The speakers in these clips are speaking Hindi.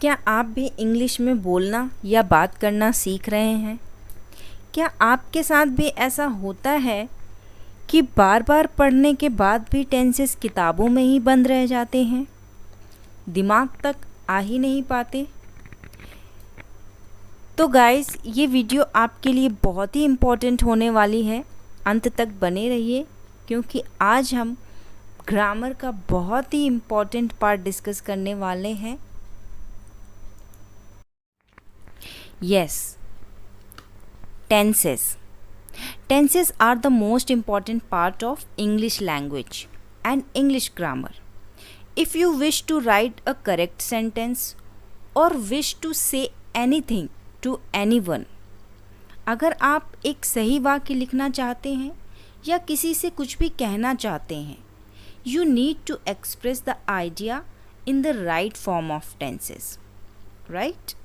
क्या आप भी इंग्लिश में बोलना या बात करना सीख रहे हैं? क्या आपके साथ भी ऐसा होता है कि बार बार पढ़ने के बाद भी टेंसेस किताबों में ही बंद रह जाते हैं, दिमाग तक आ ही नहीं पाते? तो गाइस, ये वीडियो आपके लिए बहुत ही इम्पोर्टेंट होने वाली है। अंत तक बने रहिए, क्योंकि आज हम ग्रामर का बहुत ही इम्पोर्टेंट पार्ट डिस्कस करने वाले हैं। Yes, tenses. Tenses are the most important part of English language and English grammar. If you wish to write a correct sentence or wish to say anything to anyone, अगर आप एक सही वाक्य लिखना चाहते हैं या किसी से कुछ भी कहना चाहते हैं, you need to express the idea in the right form of tenses, right?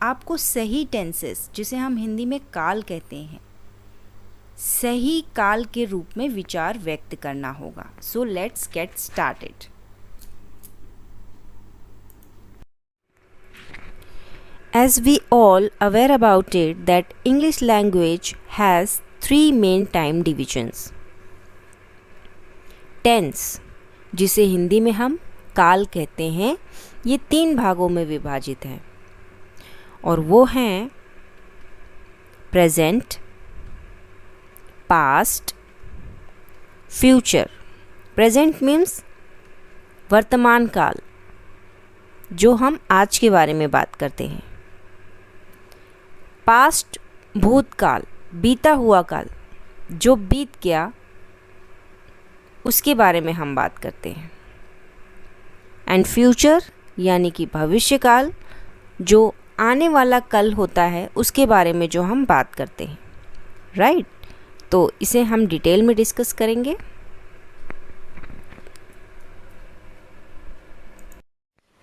आपको सही टेंसेस, जिसे हम हिंदी में काल कहते हैं, सही काल के रूप में विचार व्यक्त करना होगा। So let's get started. As we all aware about it that English language has three main time divisions. Tense, जिसे हिंदी में हम काल कहते हैं, ये 3 भागों में विभाजित है, और वो हैं present, past, future. Present means वर्तमान काल, जो हम आज के बारे में बात करते हैं। पास्ट भूतकाल, बीता हुआ काल, जो बीत गया, उसके बारे में हम बात करते हैं। एंड फ्यूचर यानी कि भविष्य काल, जो आने वाला कल होता है, उसके बारे में जो हम बात करते हैं, राइट? तो इसे हम डिटेल में डिस्कस करेंगे।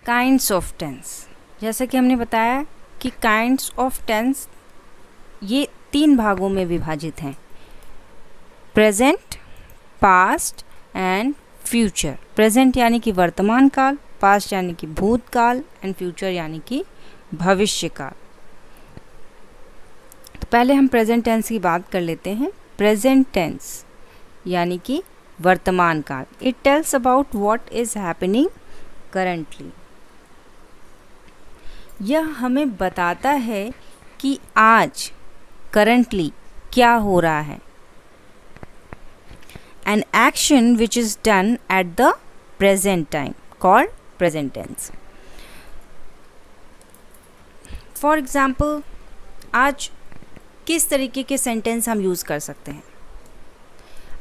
काइंड्स ऑफ टेंस, जैसा कि हमने बताया कि काइंड्स ऑफ टेंस ये 3 भागों में विभाजित हैं, present, past and future. Present यानी कि वर्तमान काल, पास्ट यानी कि भूतकाल एंड फ्यूचर यानी कि भविष्य काल। तो पहले हम प्रेजेंट टेंस की बात कर लेते हैं। प्रेजेंट टेंस यानी कि वर्तमान काल। It tells about what is happening currently. यह हमें बताता है कि आज करंटली क्या हो रहा है। An action which is done at the present time called present tense. For example, आज किस तरीके के सेंटेंस हम यूज़ कर सकते हैं?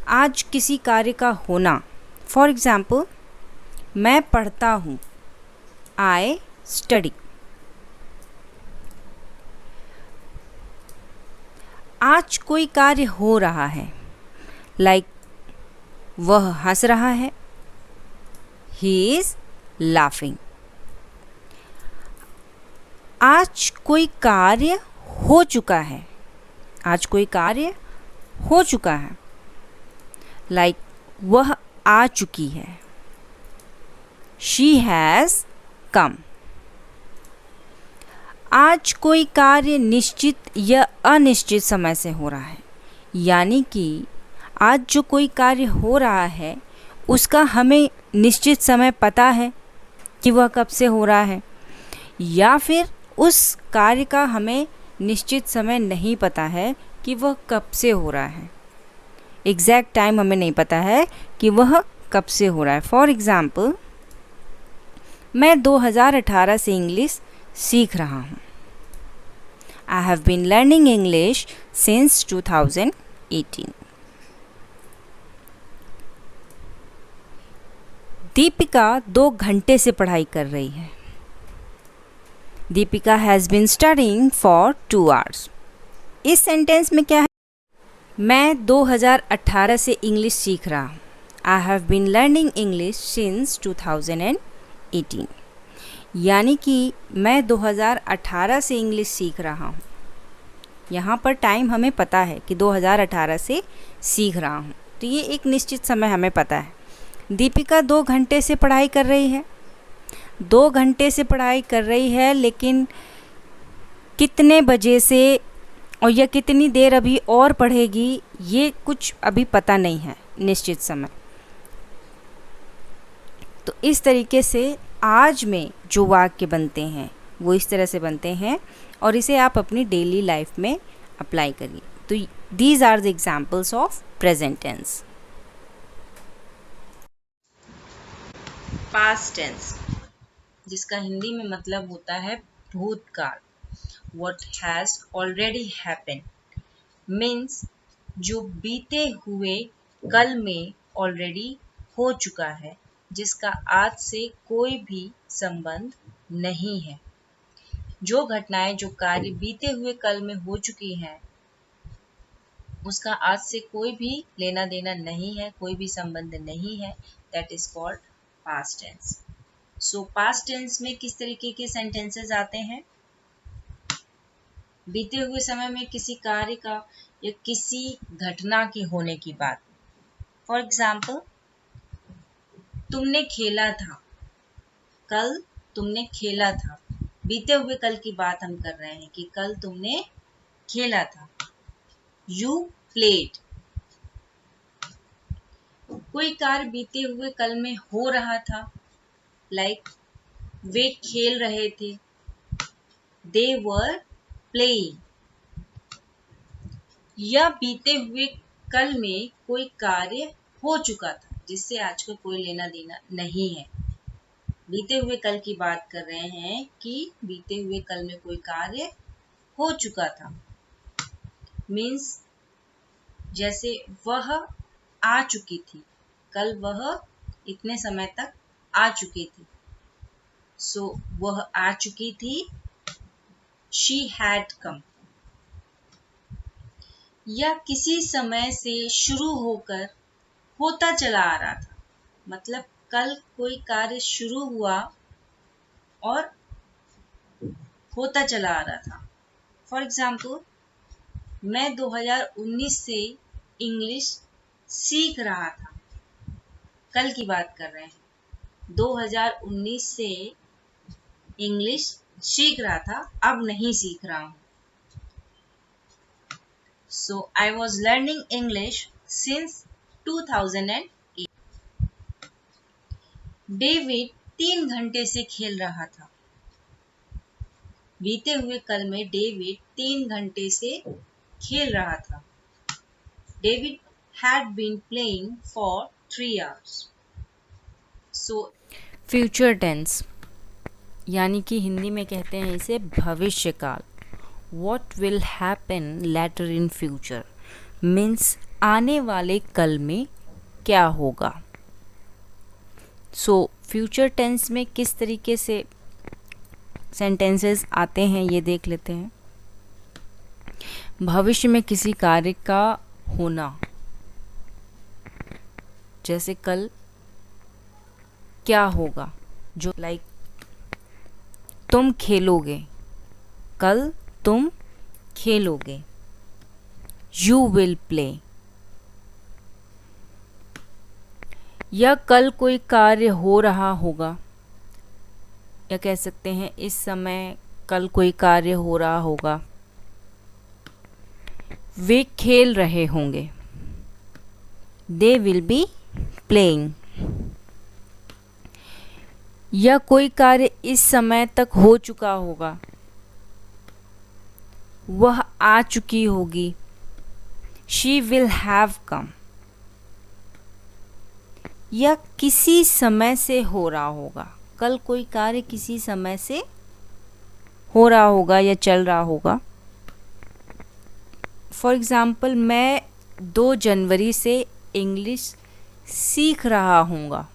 आज किसी कार्य का होना। फॉर एग्ज़ाम्पल, मैं पढ़ता हूँ, आई स्टडी। आज कोई कार्य हो रहा है, लाइक वह हंस रहा है, ही इज़ लाफिंग। आज कोई कार्य हो चुका है, आज कोई कार्य हो चुका है, लाइक वह आ चुकी है, शी हैज़ कम। आज कोई कार्य निश्चित या अनिश्चित समय से हो रहा है, यानी कि आज जो कोई कार्य हो रहा है उसका हमें निश्चित समय पता है कि वह कब से हो रहा है, या फिर उस कार्य का हमें निश्चित समय नहीं पता है कि वह कब से हो रहा है। एग्जैक्ट टाइम हमें नहीं पता है कि वह कब से हो रहा है। फॉर एग्ज़ाम्पल, मैं 2018 से इंग्लिश सीख रहा हूँ। I have been learning English since 2018। Deepika 2 घंटे से पढ़ाई कर रही है। Deepika has been studying for 2 hours। इस सेंटेंस में क्या है? मैं 2018 से इंग्लिश सीख रहा हूँ। I have been learning English since 2018। यानी कि मैं 2018 से इंग्लिश सीख रहा हूँ। यहाँ पर टाइम हमें पता है कि 2018 से सीख रहा हूँ, तो ये एक निश्चित समय हमें पता है। दीपिका 2 घंटे से पढ़ाई कर रही है। 2 घंटे से पढ़ाई कर रही है, लेकिन कितने बजे से और या कितनी देर अभी और पढ़ेगी ये कुछ अभी पता नहीं है निश्चित समय। तो इस तरीके से आज में जो वाक्य बनते हैं वो इस तरह से बनते हैं और इसे आप अपनी डेली लाइफ में अप्लाई करिए। तो these are the examples of present tense. Past tense, जिसका हिंदी में मतलब होता है भूतकाल। What has already happened means जो बीते हुए कल में ऑलरेडी हो चुका है, जिसका आज से कोई भी संबंध नहीं है। जो घटनाएं, जो कार्य बीते हुए कल में हो चुकी हैं, उसका आज से कोई भी लेना देना नहीं है, कोई भी संबंध नहीं है। That is called past tense. So past tense में किस तरीके के सेंटेंसेस आते हैं? बीते हुए समय में किसी कार्य का या किसी घटना के होने की बात। फॉर एग्जाम्पल, तुमने खेला था, कल तुमने खेला था। बीते हुए कल की बात हम कर रहे हैं कि कल तुमने खेला था। You played. कोई कार्य बीते हुए कल में हो रहा था, लाइक वे खेल रहे थे, दे वर प्लेइंग। या बीते हुए कल में कोई कार्य हो चुका था जिससे आज का कोई लेना देना नहीं है। बीते हुए कल की बात कर रहे हैं कि बीते हुए कल में कोई कार्य हो चुका था। मीन्स जैसे वह आ चुकी थी, कल वह इतने समय तक आ चुकी थी। सो वह आ चुकी थी, शी हैड कम। या किसी समय से शुरू होकर होता चला आ रहा था, मतलब कल कोई कार्य शुरू हुआ और होता चला आ रहा था। फॉर एग्जाम्पल, मैं 2019 से इंग्लिश सीख रहा था। कल की बात कर रहे हैं। 2019 से इंग्लिश सीख रहा था, अब नहीं सीख रहा हूँ। So I was learning English since 2008. David 3 घंटे से खेल रहा था। बीते हुए कल में डेविड 3 घंटे से खेल रहा था। David had been playing for 3 hours. So future tense, यानी कि हिंदी में कहते हैं इसे भविष्य काल। What will happen later in future means आने वाले कल में क्या होगा। सो फ्यूचर टेंस में किस तरीके से सेंटेंसेस आते हैं ये देख लेते हैं। भविष्य में किसी कार्य का होना, जैसे कल क्या होगा, जो लाइक तुम खेलोगे, कल तुम खेलोगे, यू विल प्ले। या कल कोई कार्य हो रहा होगा, या कह सकते हैं इस समय कल कोई कार्य हो रहा होगा, वे खेल रहे होंगे, दे विल बी प्लेइंग। या कोई कार्य इस समय तक हो चुका होगा, वह आ चुकी होगी, शी विल हैव कम। या किसी समय से हो रहा होगा, कल कोई कार्य किसी समय से हो रहा होगा या चल रहा होगा। फॉर एग्ज़ाम्पल, मैं 2 जनवरी से इंग्लिश सीख रहा हूँगा।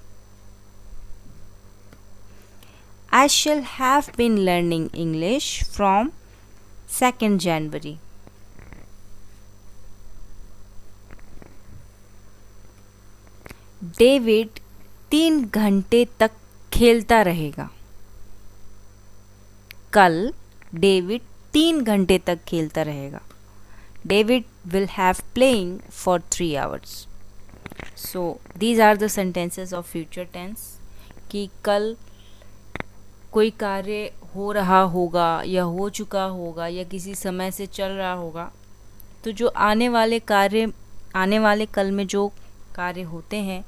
I shall have been learning English from 2nd January. David 3 घंटे तक खेलता रहेगा। कल डेविड 3 घंटे तक खेलता रहेगा। David will have playing for 3 hours. So these are the sentences of future tense कि कल कोई कार्य हो रहा होगा या हो चुका होगा या किसी समय से चल रहा होगा, तो जो आने वाले कल में जो कार्य होते हैं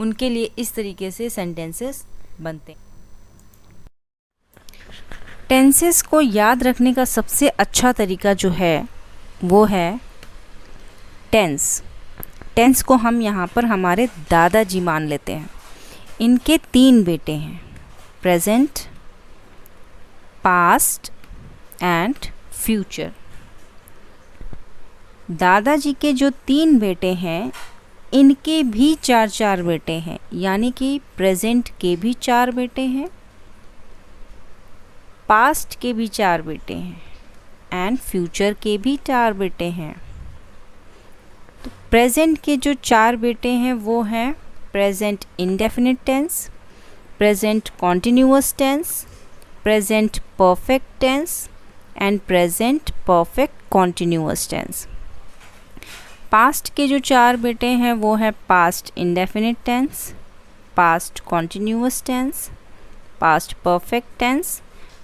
उनके लिए इस तरीके से सेंटेंसेस बनते हैं। टेंसेस को याद रखने का सबसे अच्छा तरीका जो है वो है टेंस। टेंस को हम यहाँ पर हमारे दादाजी मान लेते हैं। इनके 3 बेटे हैं, प्रेजेंट, पास्ट एंड फ्यूचर। दादाजी के जो 3 बेटे हैं इनके भी 4 बेटे हैं, यानी कि प्रेजेंट के भी 4 बेटे हैं, पास्ट के भी 4 बेटे हैं एंड फ्यूचर के भी 4 बेटे हैं। तो प्रेजेंट के जो 4 बेटे हैं वो हैं present indefinite tense, present continuous tense, present perfect tense and present perfect continuous tense. Past के जो 4 बेटे हैं वो है past indefinite tense, past continuous tense, past perfect tense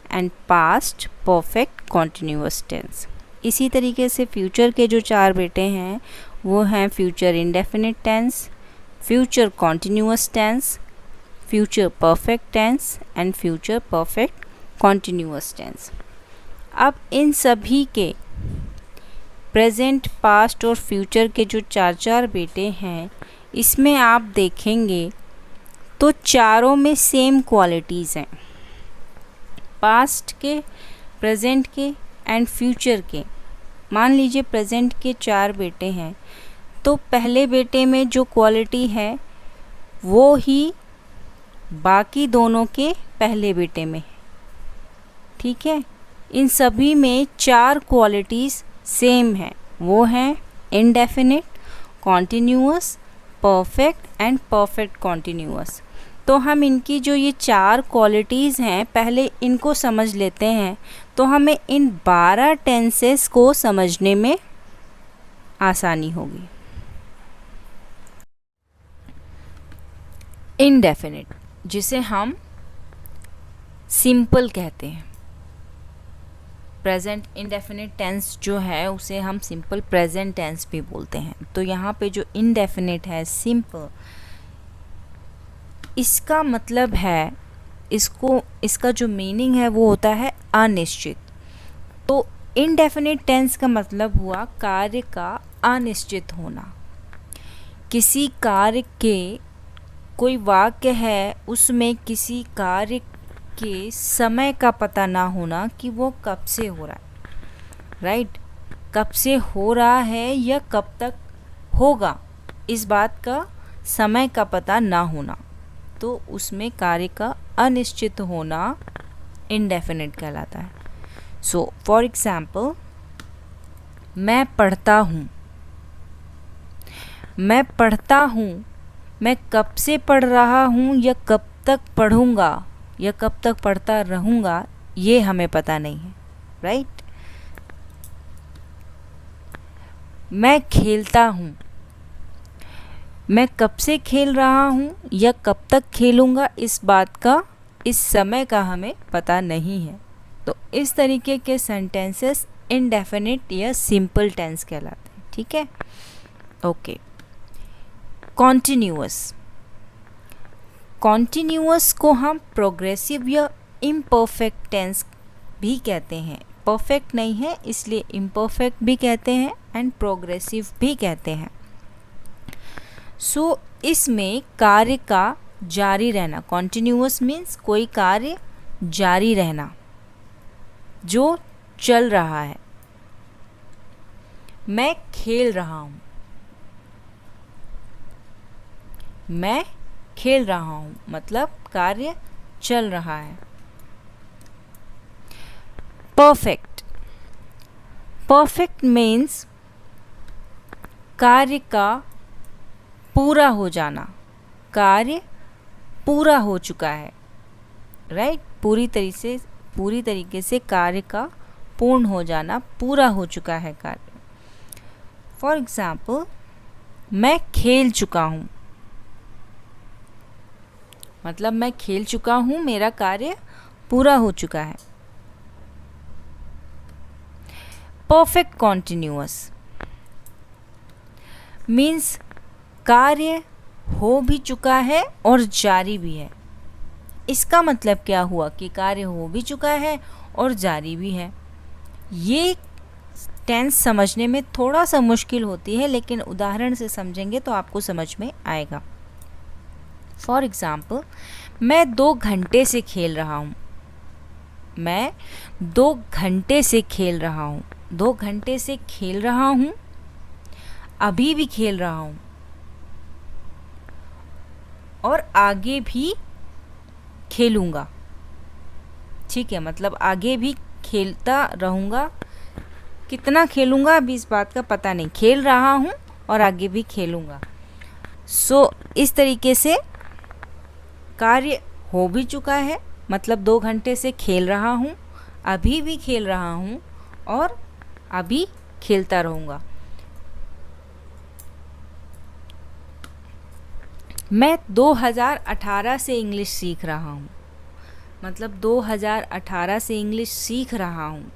and past perfect continuous tense. इसी तरीके से फ्यूचर के जो 4 बेटे हैं वो हैं future indefinite tense, future continuous tense, future perfect tense and future perfect continuous tense. अब इन सभी के प्रेजेंट, पास्ट और फ्यूचर के जो 4 बेटे हैं इसमें आप देखेंगे तो चारों में सेम क्वालिटीज़ हैं। पास्ट के, प्रेजेंट के एंड फ्यूचर के। मान लीजिए प्रेजेंट के 4 बेटे हैं तो पहले बेटे में जो क्वालिटी है वो ही बाकी दोनों के पहले बेटे में, ठीक है। इन सभी में 4 क्वालिटीज़ सेम है, वो हैं indefinite, continuous, perfect and perfect continuous. तो हम इनकी जो ये 4 क्वालिटीज़ हैं पहले इनको समझ लेते हैं तो हमें इन 12 टेंसेस को समझने में आसानी होगी। इंडेफिनिट, जिसे हम सिंपल कहते हैं, प्रेजेंट इंडेफिनिट टेंस जो है उसे हम सिंपल प्रेजेंट टेंस भी बोलते हैं। तो यहाँ पे जो इंडेफिनिट है, सिंपल, इसका मतलब है, इसका जो मीनिंग है वो होता है अनिश्चित। तो इंडेफिनिट टेंस का मतलब हुआ कार्य का अनिश्चित होना। किसी कार्य के, कोई वाक्य है उसमें किसी कार्य के समय का पता ना होना कि वो कब से हो रहा है, राइट, कब से हो रहा है या कब तक होगा, इस बात का समय का पता ना होना, तो उसमें कार्य का अनिश्चित होना इंडेफिनिट कहलाता है। सो फॉर एग्जाम्पल, मैं पढ़ता हूँ, मैं पढ़ता हूँ, मैं कब से पढ़ रहा हूँ या कब तक पढ़ूँगा या कब तक पढ़ता रहूँगा ये हमें पता नहीं है, राइट। मैं खेलता हूँ, मैं कब से खेल रहा हूँ या कब तक खेलूँगा इस बात का, इस समय का हमें पता नहीं है। तो इस तरीके के सेंटेंसेस इंडेफिनिट या सिंपल टेंस कहलाते हैं, ठीक है। Okay, continuous. कॉन्टिन्यूअस को हम प्रोग्रेसिव या इम्परफेक्ट टेंस भी कहते हैं। परफेक्ट नहीं है इसलिए इम्परफेक्ट भी कहते हैं एंड प्रोग्रेसिव भी कहते हैं। सो इसमें कार्य का जारी रहना, कॉन्टिन्यूअस मीन्स कोई कार्य जारी रहना जो चल रहा है। मैं खेल रहा हूँ, मैं खेल रहा हूँ मतलब कार्य चल रहा है। परफेक्ट, परफेक्ट मीन्स कार्य का पूरा हो जाना, कार्य पूरा हो चुका है, राइट, पूरी तरीके से कार्य का पूर्ण हो जाना, पूरा हो चुका है कार्य। फॉर एग्जाम्पल, मैं खेल चुका हूँ मतलब मैं खेल चुका हूँ, मेरा कार्य पूरा हो चुका है। परफेक्ट कॉन्टिन्यूअस मीन्स कार्य हो भी चुका है और जारी भी है। इसका मतलब क्या हुआ कि कार्य हो भी चुका है और जारी भी है। ये टेंस समझने में थोड़ा सा मुश्किल होती है, लेकिन उदाहरण से समझेंगे तो आपको समझ में आएगा। फॉर एग्ज़ाम्पल, मैं 2 घंटे से खेल रहा हूँ। मैं 2 घंटे से खेल रहा हूँ। 2 घंटे से खेल रहा हूँ, अभी भी खेल रहा हूँ और आगे भी खेलूँगा। ठीक है, मतलब आगे भी खेलता रहूँगा। कितना खेलूँगा अभी इस बात का पता नहीं। खेल रहा हूँ और आगे भी खेलूँगा। इस तरीके से कार्य हो भी चुका है, मतलब 2 घंटे से खेल रहा हूँ, अभी भी खेल रहा हूँ और अभी खेलता रहूँगा। मैं 2018 से इंग्लिश सीख रहा हूँ, मतलब 2018 से इंग्लिश सीख रहा हूँ,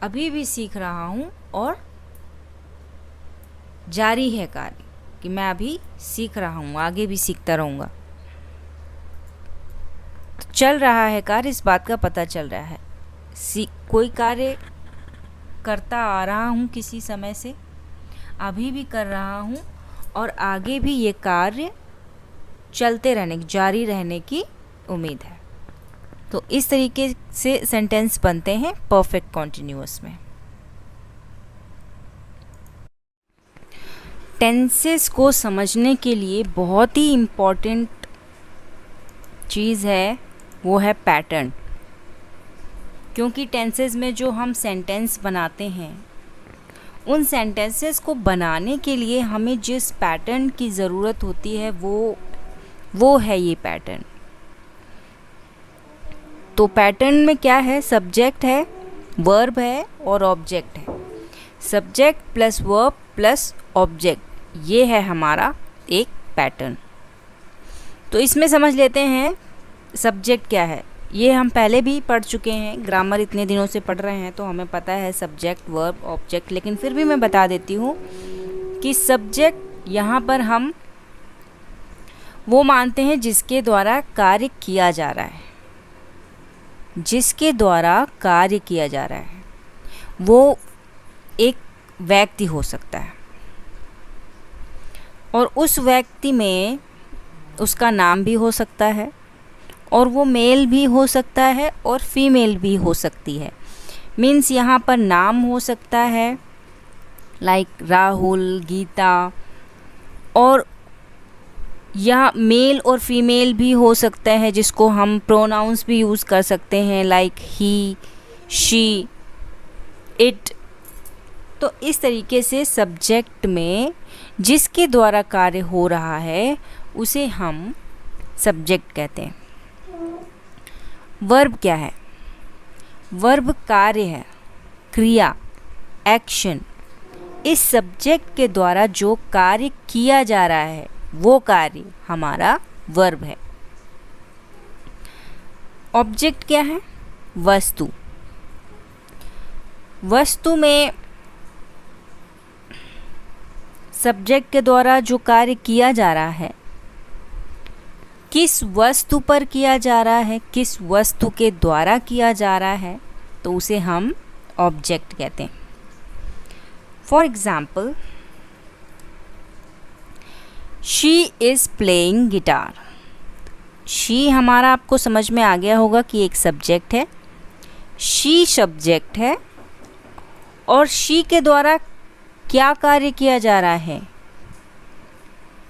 अभी भी सीख रहा हूँ और जारी है कार्य कि मैं अभी सीख रहा हूँ, आगे भी सीखता रहूँगा। तो चल रहा है कार्य, इस बात का पता चल रहा है। कोई कार्य करता आ रहा हूँ किसी समय से, अभी भी कर रहा हूँ और आगे भी ये कार्य चलते रहने, जारी रहने की उम्मीद है। तो इस तरीके से सेंटेंस बनते हैं परफेक्ट कॉन्टिन्यूअस में। टेंसेस को समझने के लिए बहुत ही इम्पॉर्टेंट चीज़ है, वो है पैटर्न। क्योंकि टेंसेस में जो हम सेंटेंस बनाते हैं, उन सेंटेंसेस को बनाने के लिए हमें जिस पैटर्न की ज़रूरत होती है वो है ये पैटर्न। तो पैटर्न में क्या है? सब्जेक्ट है, वर्ब है और ऑब्जेक्ट है। Subject plus verb plus object, ये है हमारा एक पैटर्न। तो इसमें समझ लेते हैं सब्जेक्ट क्या है। ये हम पहले भी पढ़ चुके हैं, ग्रामर इतने दिनों से पढ़ रहे हैं तो हमें पता है सब्जेक्ट, वर्ब, ऑब्जेक्ट। लेकिन फिर भी मैं बता देती हूँ कि सब्जेक्ट यहाँ पर हम वो मानते हैं जिसके द्वारा कार्य किया जा रहा है। जिसके द्वारा कार्य किया जा रहा है वो एक व्यक्ति हो सकता है और उस व्यक्ति में उसका नाम भी हो सकता है और वो मेल भी हो सकता है और फीमेल भी हो सकती है। मीन्स यहाँ पर नाम हो सकता है लाइक राहुल, गीता, और या मेल और फीमेल भी हो सकता है जिसको हम प्रोनाउंस भी यूज़ कर सकते हैं लाइक ही, शी, इट। तो इस तरीके से सब्जेक्ट में जिसके द्वारा कार्य हो रहा है उसे हम सब्जेक्ट कहते हैं। वर्ब क्या है? वर्ब कार्य है, क्रिया, एक्शन। इस सब्जेक्ट के द्वारा जो कार्य किया जा रहा है वो कार्य हमारा वर्ब है। ऑब्जेक्ट क्या है? वस्तु। वस्तु में सब्जेक्ट के द्वारा जो कार्य किया जा रहा है, किस वस्तु पर किया जा रहा है, किस वस्तु के द्वारा किया जा रहा है, तो उसे हम ऑब्जेक्ट कहते हैं। For example, she is playing guitar. She हमारा आपको समझ में आ गया होगा कि एक सब्जेक्ट है, शी सब्जेक्ट है और शी के द्वारा क्या कार्य किया जा रहा है?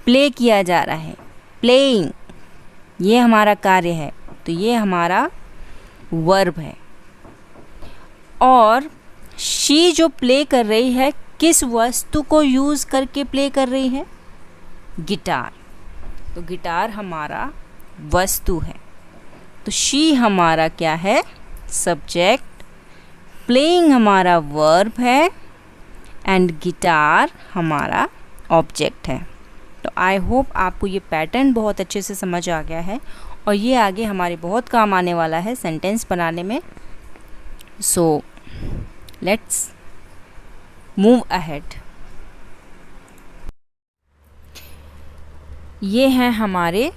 प्ले किया जा रहा है, प्लेइंग, ये हमारा कार्य है। तो ये हमारा वर्ब है। और शी जो प्ले कर रही है, किस वस्तु को यूज़ करके प्ले कर रही है? गिटार। तो गिटार हमारा वस्तु है। तो शी हमारा क्या है? सब्जेक्ट, प्लेइंग हमारा वर्ब है एंड गिटार हमारा ऑब्जेक्ट है। तो आई होप आपको ये पैटर्न बहुत अच्छे से समझ आ गया है और ये आगे हमारे बहुत काम आने वाला है सेंटेंस बनाने में. So let's move ahead. ये हैं हमारे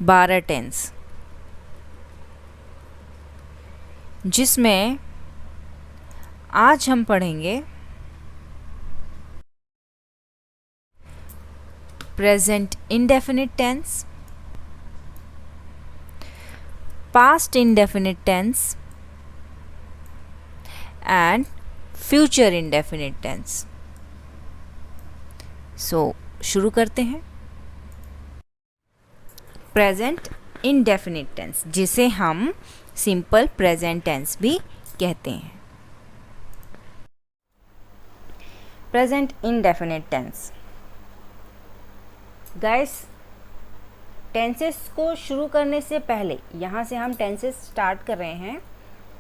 12 टेंस, जिसमें आज हम पढ़ेंगे present indefinite tense, past indefinite tense and future indefinite tense. So शुरू करते हैं. प्रेजेंट इंडेफिनिट टेंस, जिसे हम सिंपल प्रेजेंट टेंस भी कहते हैं. Present indefinite tense. Guys, tenses को शुरू करने से पहले, यहाँ से हम टेंसेस स्टार्ट कर रहे हैं,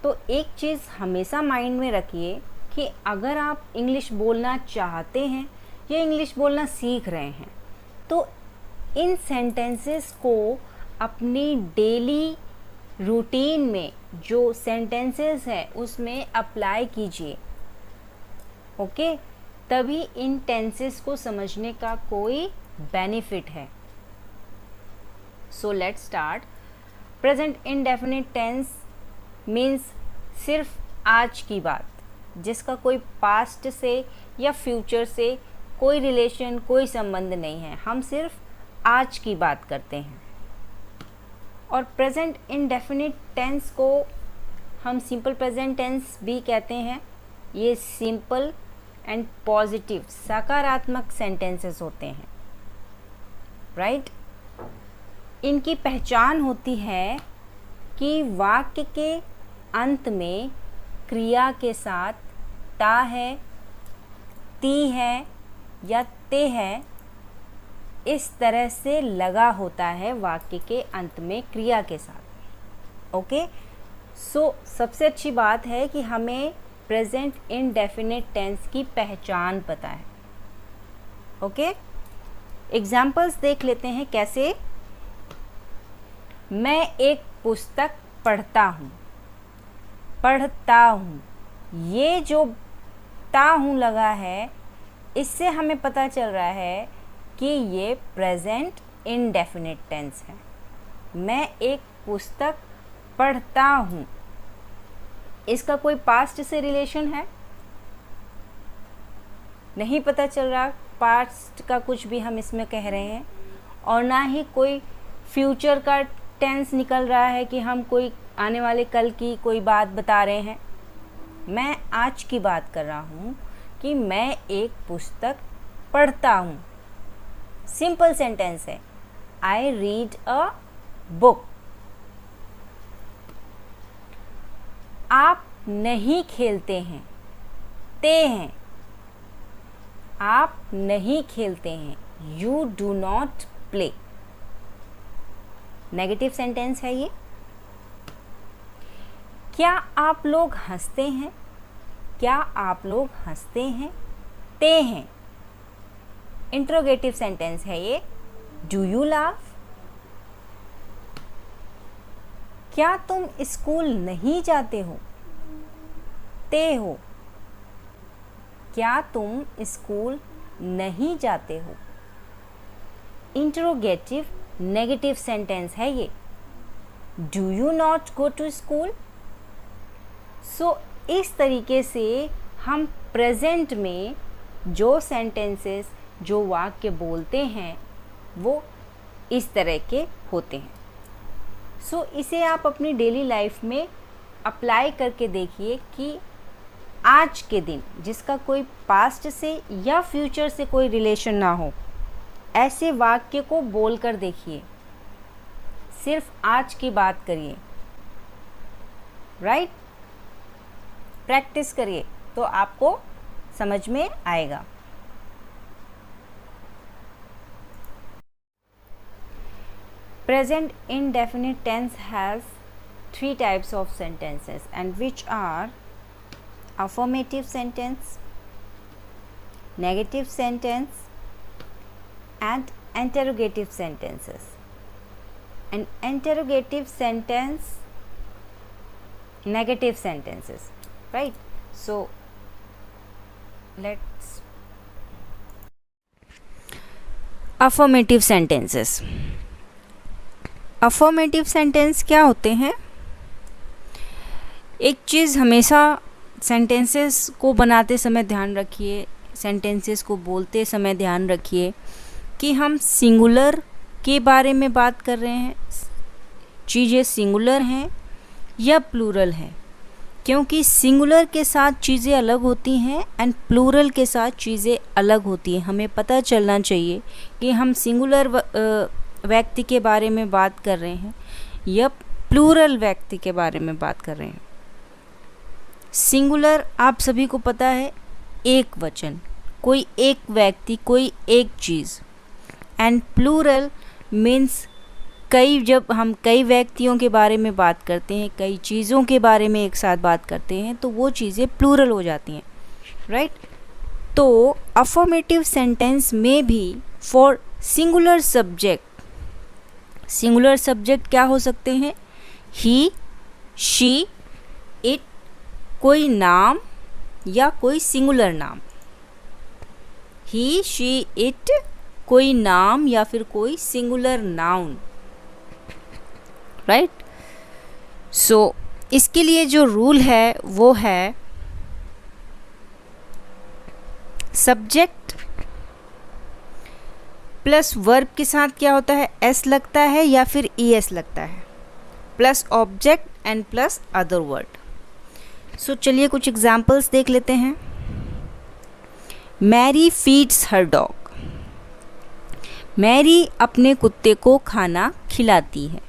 तो एक चीज़ हमेशा माइंड में रखिए कि अगर आप इंग्लिश बोलना चाहते हैं या इंग्लिश बोलना सीख रहे हैं, तो इन सेंटेंसेस को अपनी डेली रूटीन में जो सेंटेंसेस हैं उसमें अप्लाई कीजिए. ओके, तभी इन टेंसेस को समझने का कोई बेनिफिट है. So let's start. Present indefinite tense means सिर्फ आज की बात, जिसका कोई पास्ट से या फ्यूचर से कोई रिलेशन, कोई संबंध नहीं है. हम सिर्फ आज की बात करते हैं. और प्रेजेंट इंडेफिनिट टेंस को हम सिंपल प्रेजेंट टेंस भी कहते हैं. ये सिंपल एंड पॉजिटिव, सकारात्मक सेंटेंसेस होते हैं, राइट. इनकी पहचान होती है कि वाक्य के अंत में क्रिया के साथ ता है, ती है या ते है, इस तरह से लगा होता है वाक्य के अंत में क्रिया के साथ. ओके, सो सबसे अच्छी बात है कि हमें प्रेजेंट इंडेफिनिट टेंस की पहचान पता है. ओके, एग्जाम्पल्स देख लेते हैं कैसे. मैं एक पुस्तक पढ़ता हूँ. पढ़ता हूँ, ये जो ता हूँ लगा है, इससे हमें पता चल रहा है कि ये प्रेजेंट इंडेफिनिट टेंस है. मैं एक पुस्तक पढ़ता हूँ, इसका कोई पास्ट से रिलेशन है? नहीं पता चल रहा पास्ट का कुछ भी हम इसमें कह रहे हैं, और ना ही कोई फ्यूचर का टेंस निकल रहा है कि हम कोई आने वाले कल की कोई बात बता रहे हैं. मैं आज की बात कर रहा हूँ कि मैं एक पुस्तक पढ़ता हूँ. सिंपल सेंटेंस है, आई रीड अ बुक. आप नहीं खेलते हैं, ते हैं. आप नहीं खेलते हैं, you do not play. Negative sentence है ये. क्या आप लोग हंसते हैं? क्या आप लोग हंसते हैं, ते हैं. इंट्रोगेटिव सेंटेंस है ये, डू यू लाफ. क्या तुम स्कूल नहीं जाते हो, ते हो. क्या तुम स्कूल नहीं जाते हो. इंट्रोगेटिव नेगेटिव सेंटेंस है ये, do you not go to school. So इस तरीके से हम प्रेजेंट में जो सेंटेंसेस, जो वाक्य बोलते हैं, वो इस तरह के होते हैं. सो इसे आप अपनी डेली लाइफ में अप्लाई करके देखिए कि आज के दिन, जिसका कोई पास्ट से या फ्यूचर से कोई रिलेशन ना हो, ऐसे वाक्य को बोलकर देखिए. सिर्फ आज की बात करिए, राइट. प्रैक्टिस करिए तो आपको समझ में आएगा. Present indefinite tense has 3 types of sentences, and which are affirmative sentence, negative sentence and interrogative sentences. An interrogative sentence, negative sentences, right? So let's affirmative sentences. Affirmative sentence क्या होते हैं? एक चीज़ हमेशा सेंटेंसेस को बनाते समय ध्यान रखिए, सेंटेंसेस को बोलते समय ध्यान रखिए कि हम सिंगुलर के बारे में बात कर रहे हैं, चीज़ें सिंगुलर हैं या प्लूरल हैं, क्योंकि सिंगुलर के साथ चीज़ें अलग होती हैं एंड प्लूरल के साथ चीज़ें अलग होती हैं. हमें पता चलना चाहिए कि हम सिंगुलर व्यक्ति के बारे में बात कर रहे हैं या प्लूरल व्यक्ति के बारे में बात कर रहे हैं. सिंगुलर आप सभी को पता है, एक वचन, कोई एक व्यक्ति, कोई एक चीज़. एंड प्लूरल मीन्स कई, जब हम कई व्यक्तियों के बारे में बात करते हैं, कई चीज़ों के बारे में एक साथ बात करते हैं, तो वो चीज़ें प्लूरल हो जाती हैं, राइट? तो अफर्मेटिव सेंटेंस में भी for singular subject, singular subject क्या हो सकते हैं? ही, शी, इट, कोई नाम या कोई सिंगुलर नाम. ही, शी, इट, कोई नाम या फिर कोई सिंगुलर नाउन, राइट? सो इसके लिए जो रूल है वो है सब्जेक्ट प्लस वर्ब के साथ क्या होता है? एस लगता है या फिर ई एस लगता है, plus object and plus other word. So चलिए कुछ एग्जाम्पल्स देख लेते हैं. Mary feeds her dog. Mary अपने कुत्ते को खाना खिलाती है.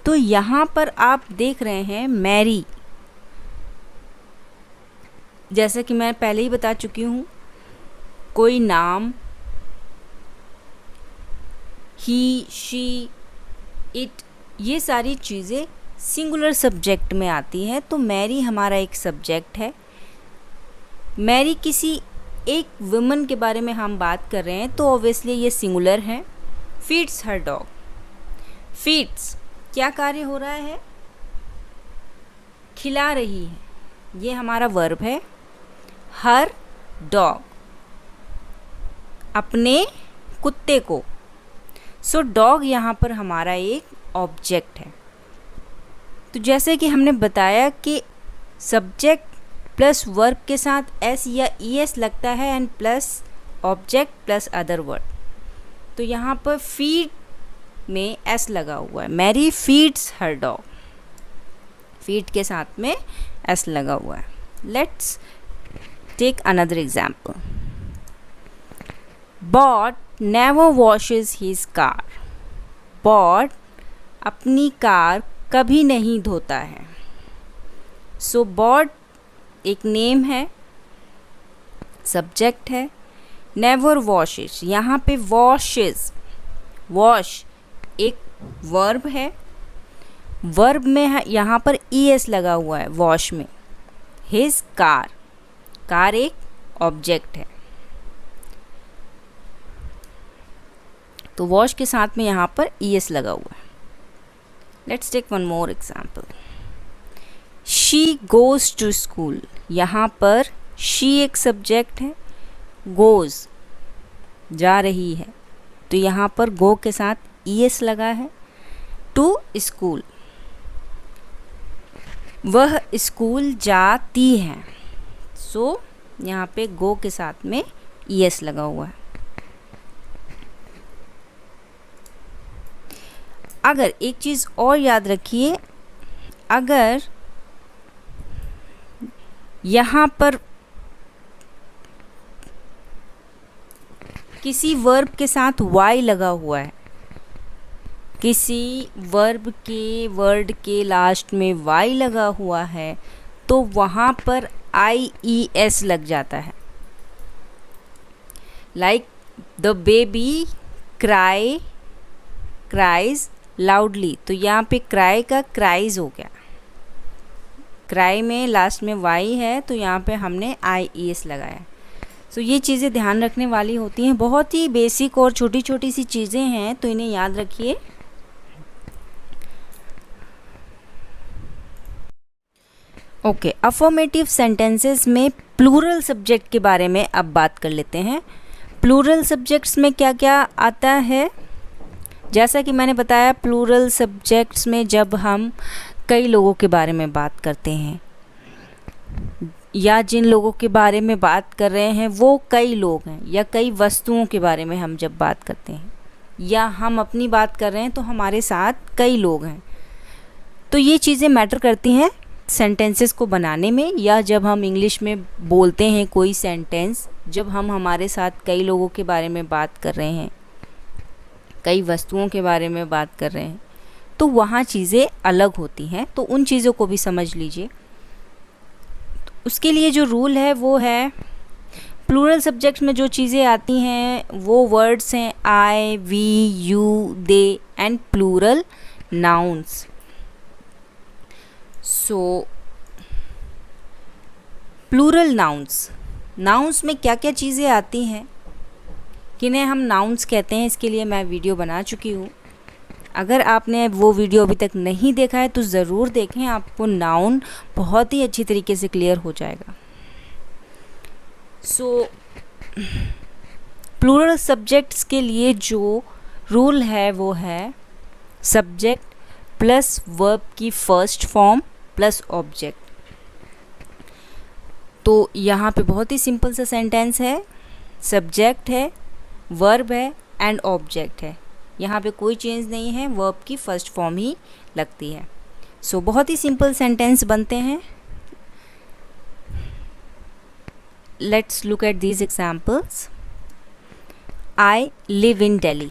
तो यहाँ पर आप देख रहे हैं मैरी, जैसा कि मैं पहले ही बता चुकी हूँ, कोई नाम, ही, शी, इट, ये सारी चीज़ें सिंगुलर सब्जेक्ट में आती हैं. तो मैरी हमारा एक सब्जेक्ट है. मैरी किसी एक वुमन के बारे में हम बात कर रहे हैं, तो ऑब्वियसली ये सिंगुलर है. Feeds her dog. फीड्स क्या कार्य हो रहा है? खिला रही है, ये हमारा वर्ब है. हर डॉग, अपने कुत्ते को. सो डॉग यहाँ पर हमारा एक ऑब्जेक्ट है. तो जैसे कि हमने बताया कि सब्जेक्ट प्लस वर्ब के साथ एस या ई एस लगता है and plus object plus other word. तो यहाँ पर फीड में एस लगा हुआ है. Mary feeds her dog, feed के साथ में एस लगा हुआ है. Let's take another example. Bot never washes his car. Bot अपनी कार कभी नहीं धोता है. सो बॉट एक नेम है, सब्जेक्ट है. नेवर वॉशेस, यहाँ पे वॉशेस, वॉश एक वर्ब है. वर्ब में है यहाँ पर ई एस लगा हुआ है वॉश में. हिज कार, कार एक ऑब्जेक्ट है. तो वॉश के साथ में यहाँ पर ई एस लगा हुआ है. Let's take one more example. She goes to school. यहाँ पर शी एक सब्जेक्ट है, गोज़ जा रही है, तो यहाँ पर गो के साथ ई एस लगा है. टू स्कूल, वह स्कूल जाती है. सो यहाँ पे गो के साथ में ई एस लगा हुआ है. अगर एक चीज़ और याद रखिए, अगर यहाँ पर किसी वर्ब के साथ वाई लगा हुआ है, किसी वर्ब के वर्ड के लास्ट में वाई लगा हुआ है, तो वहाँ पर आई ई एस लग जाता है. Like the baby cries loudly. तो यहाँ पे क्राई का क्राइज हो गया. क्राई में लास्ट में वाई है, तो यहाँ पे हमने आई ई एस लगाया. सो ये चीज़ें ध्यान रखने वाली होती हैं, बहुत ही बेसिक और छोटी छोटी सी चीज़ें हैं, तो इन्हें याद रखिए। ओके, अफर्मेटिव सेंटेंसेस में प्लूरल सब्जेक्ट के बारे में अब बात कर लेते हैं। प्लूरल सब्जेक्ट्स में क्या क्या आता है? जैसा कि मैंने बताया, प्लूरल सब्जेक्ट्स में जब हम कई लोगों के बारे में बात करते हैं या जिन लोगों के बारे में बात कर रहे हैं वो कई लोग हैं, या कई वस्तुओं के बारे में हम जब बात करते हैं, या हम अपनी बात कर रहे हैं तो हमारे साथ कई लोग हैं, तो ये चीज़ें मैटर करती हैं सेंटेंसेस को बनाने में। या जब हम इंग्लिश में बोलते हैं कोई सेंटेंस, जब हम हमारे साथ कई लोगों के बारे में बात कर रहे हैं, कई वस्तुओं के बारे में बात कर रहे हैं, तो वहाँ चीज़ें अलग होती हैं, तो उन चीज़ों को भी समझ लीजिए। उसके लिए जो रूल है वो है, प्लूरल सब्जेक्ट्स में जो चीज़ें आती हैं वो वर्ड्स हैं I, we, you, they and plural nouns. So plural nouns, nouns में क्या क्या चीज़ें आती हैं, किन्हें हम नाउन्स कहते हैं, इसके लिए मैं वीडियो बना चुकी हूँ। अगर आपने वो वीडियो अभी तक नहीं देखा है तो ज़रूर देखें, आपको नाउन बहुत ही अच्छी तरीके से क्लियर हो जाएगा। सो प्लूरल सब्जेक्ट्स के लिए जो रूल है वो है सब्जेक्ट प्लस वर्ब की फर्स्ट फॉर्म प्लस ऑब्जेक्ट। तो यहाँ पे बहुत ही सिंपल सा सेंटेंस है, सब्जेक्ट है, वर्ब है एंड ऑब्जेक्ट है, यहाँ पे कोई चेंज नहीं है, वर्ब की फर्स्ट फॉर्म ही लगती है। सो बहुत ही सिंपल सेंटेंस बनते हैं। Let's look at these examples. I live in Delhi,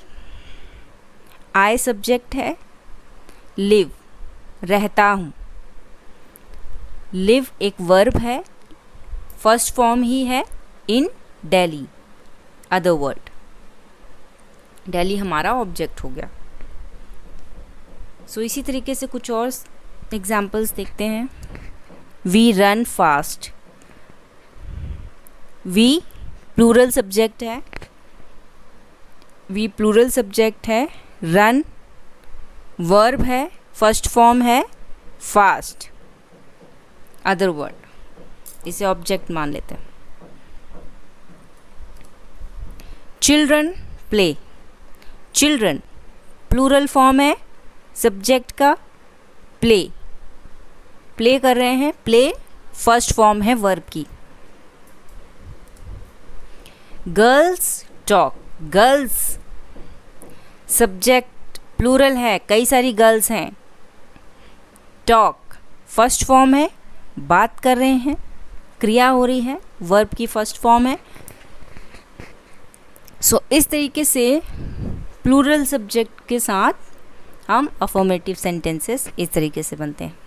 I subject है, लिव रहता हूँ, लिव एक वर्ब है, फर्स्ट फॉर्म ही है इन दिल्ली, अदर वर्ड, दिल्ली हमारा ऑब्जेक्ट हो गया। सो इसी तरीके से कुछ और एग्जाम्पल्स देखते हैं। We run fast, we plural subject है, वी प्लूरल सब्जेक्ट है, रन वर्ब है, फर्स्ट फॉर्म है फास्ट, अदर वर्ड, इसे ऑब्जेक्ट मान लेते हैं। Children play, children plural form है सब्जेक्ट का, प्ले, प्ले कर रहे हैं, प्ले फर्स्ट फॉर्म है वर्ब की। Girls talk, girls subject plural है, कई सारी गर्ल्स हैं, टॉक फर्स्ट फॉर्म है, बात कर रहे हैं, क्रिया हो रही है, वर्ब की फर्स्ट फॉर्म है। सो इस तरीके से प्लूरल सब्जेक्ट के साथ हम अफर्मेटिव सेंटेंसेस इस तरीके से बनते हैं।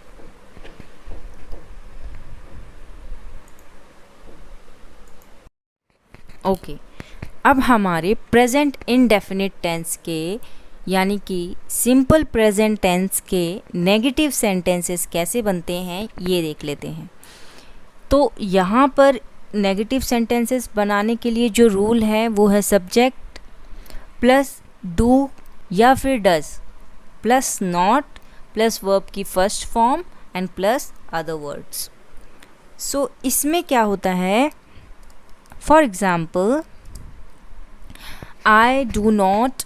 ओके, अब हमारे प्रेजेंट इंडेफिनिट टेंस के यानी कि सिंपल प्रेजेंट टेंस के नेगेटिव सेंटेंसेस कैसे बनते हैं ये देख लेते हैं। तो यहाँ पर नेगेटिव सेंटेंसेस बनाने के लिए जो रूल है वो है सब्जेक्ट प्लस डू या फिर does plus not plus verb की first form and plus other words. So इसमें क्या होता है, for example I do not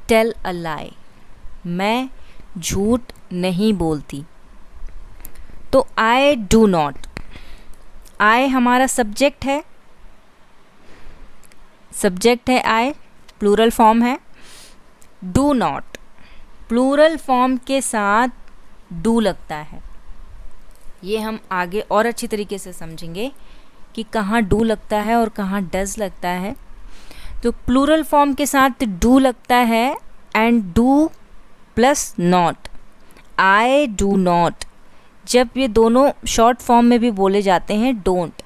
tell a lie, मैं झूठ नहीं बोलती। तो आई डू नॉट, आई हमारा सब्जेक्ट है, सब्जेक्ट है आई, प्लूरल फॉर्म है। डू नॉट प्लूरल फॉर्म के साथ डू लगता है, ये हम आगे और अच्छी तरीके से समझेंगे कि कहाँ डू लगता है और कहाँ डज लगता है। तो प्लूरल फॉर्म के साथ डू लगता है and do plus not, I do not. जब ये दोनों शॉर्ट फॉर्म में भी बोले जाते हैं don't,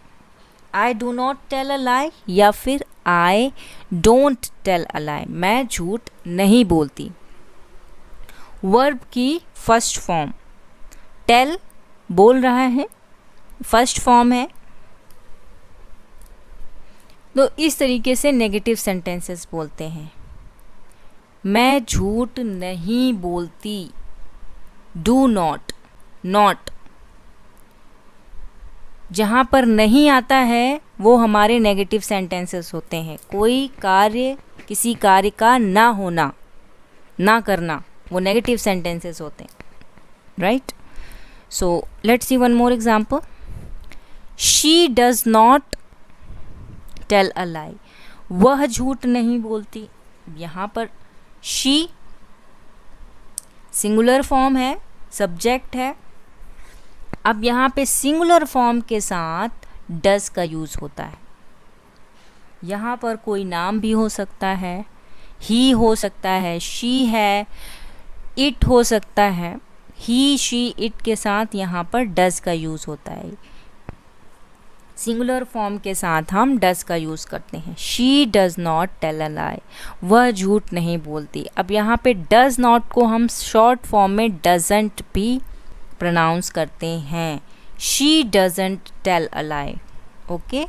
I do not tell a lie या फिर I don't tell a lie, मैं झूठ नहीं बोलती। वर्ब की फर्स्ट फॉर्म, टेल बोल रहा है, फर्स्ट फॉर्म है, तो इस तरीके से नेगेटिव सेंटेंसेस बोलते हैं। मैं झूठ नहीं बोलती, डू नॉट, नॉट जहाँ पर नहीं आता है वो हमारे नेगेटिव सेंटेंसेस होते हैं। कोई कार्य, किसी कार्य का ना होना, ना करना, वो नेगेटिव सेंटेंसेस होते हैं, right. So let's see one more example. She does not tell a lie, वह झूठ नहीं बोलती। यहाँ पर शी सिंगुलर फॉर्म है, सब्जेक्ट है। अब यहाँ पे सिंगुलर फॉर्म के साथ डज का यूज़ होता है। यहाँ पर कोई नाम भी हो सकता है, ही हो सकता है, शी है, इट हो सकता है। ही, शी, इट के साथ यहाँ पर डज का यूज़ होता है। सिंगुलर फॉर्म के साथ हम डज का यूज़ करते हैं। She does not tell a lie, वह झूठ नहीं बोलती। अब यहाँ पे डज नॉट को हम शॉर्ट फॉर्म में डजंट भी प्रोनाउंस करते हैं। She doesn't tell a lie, okay.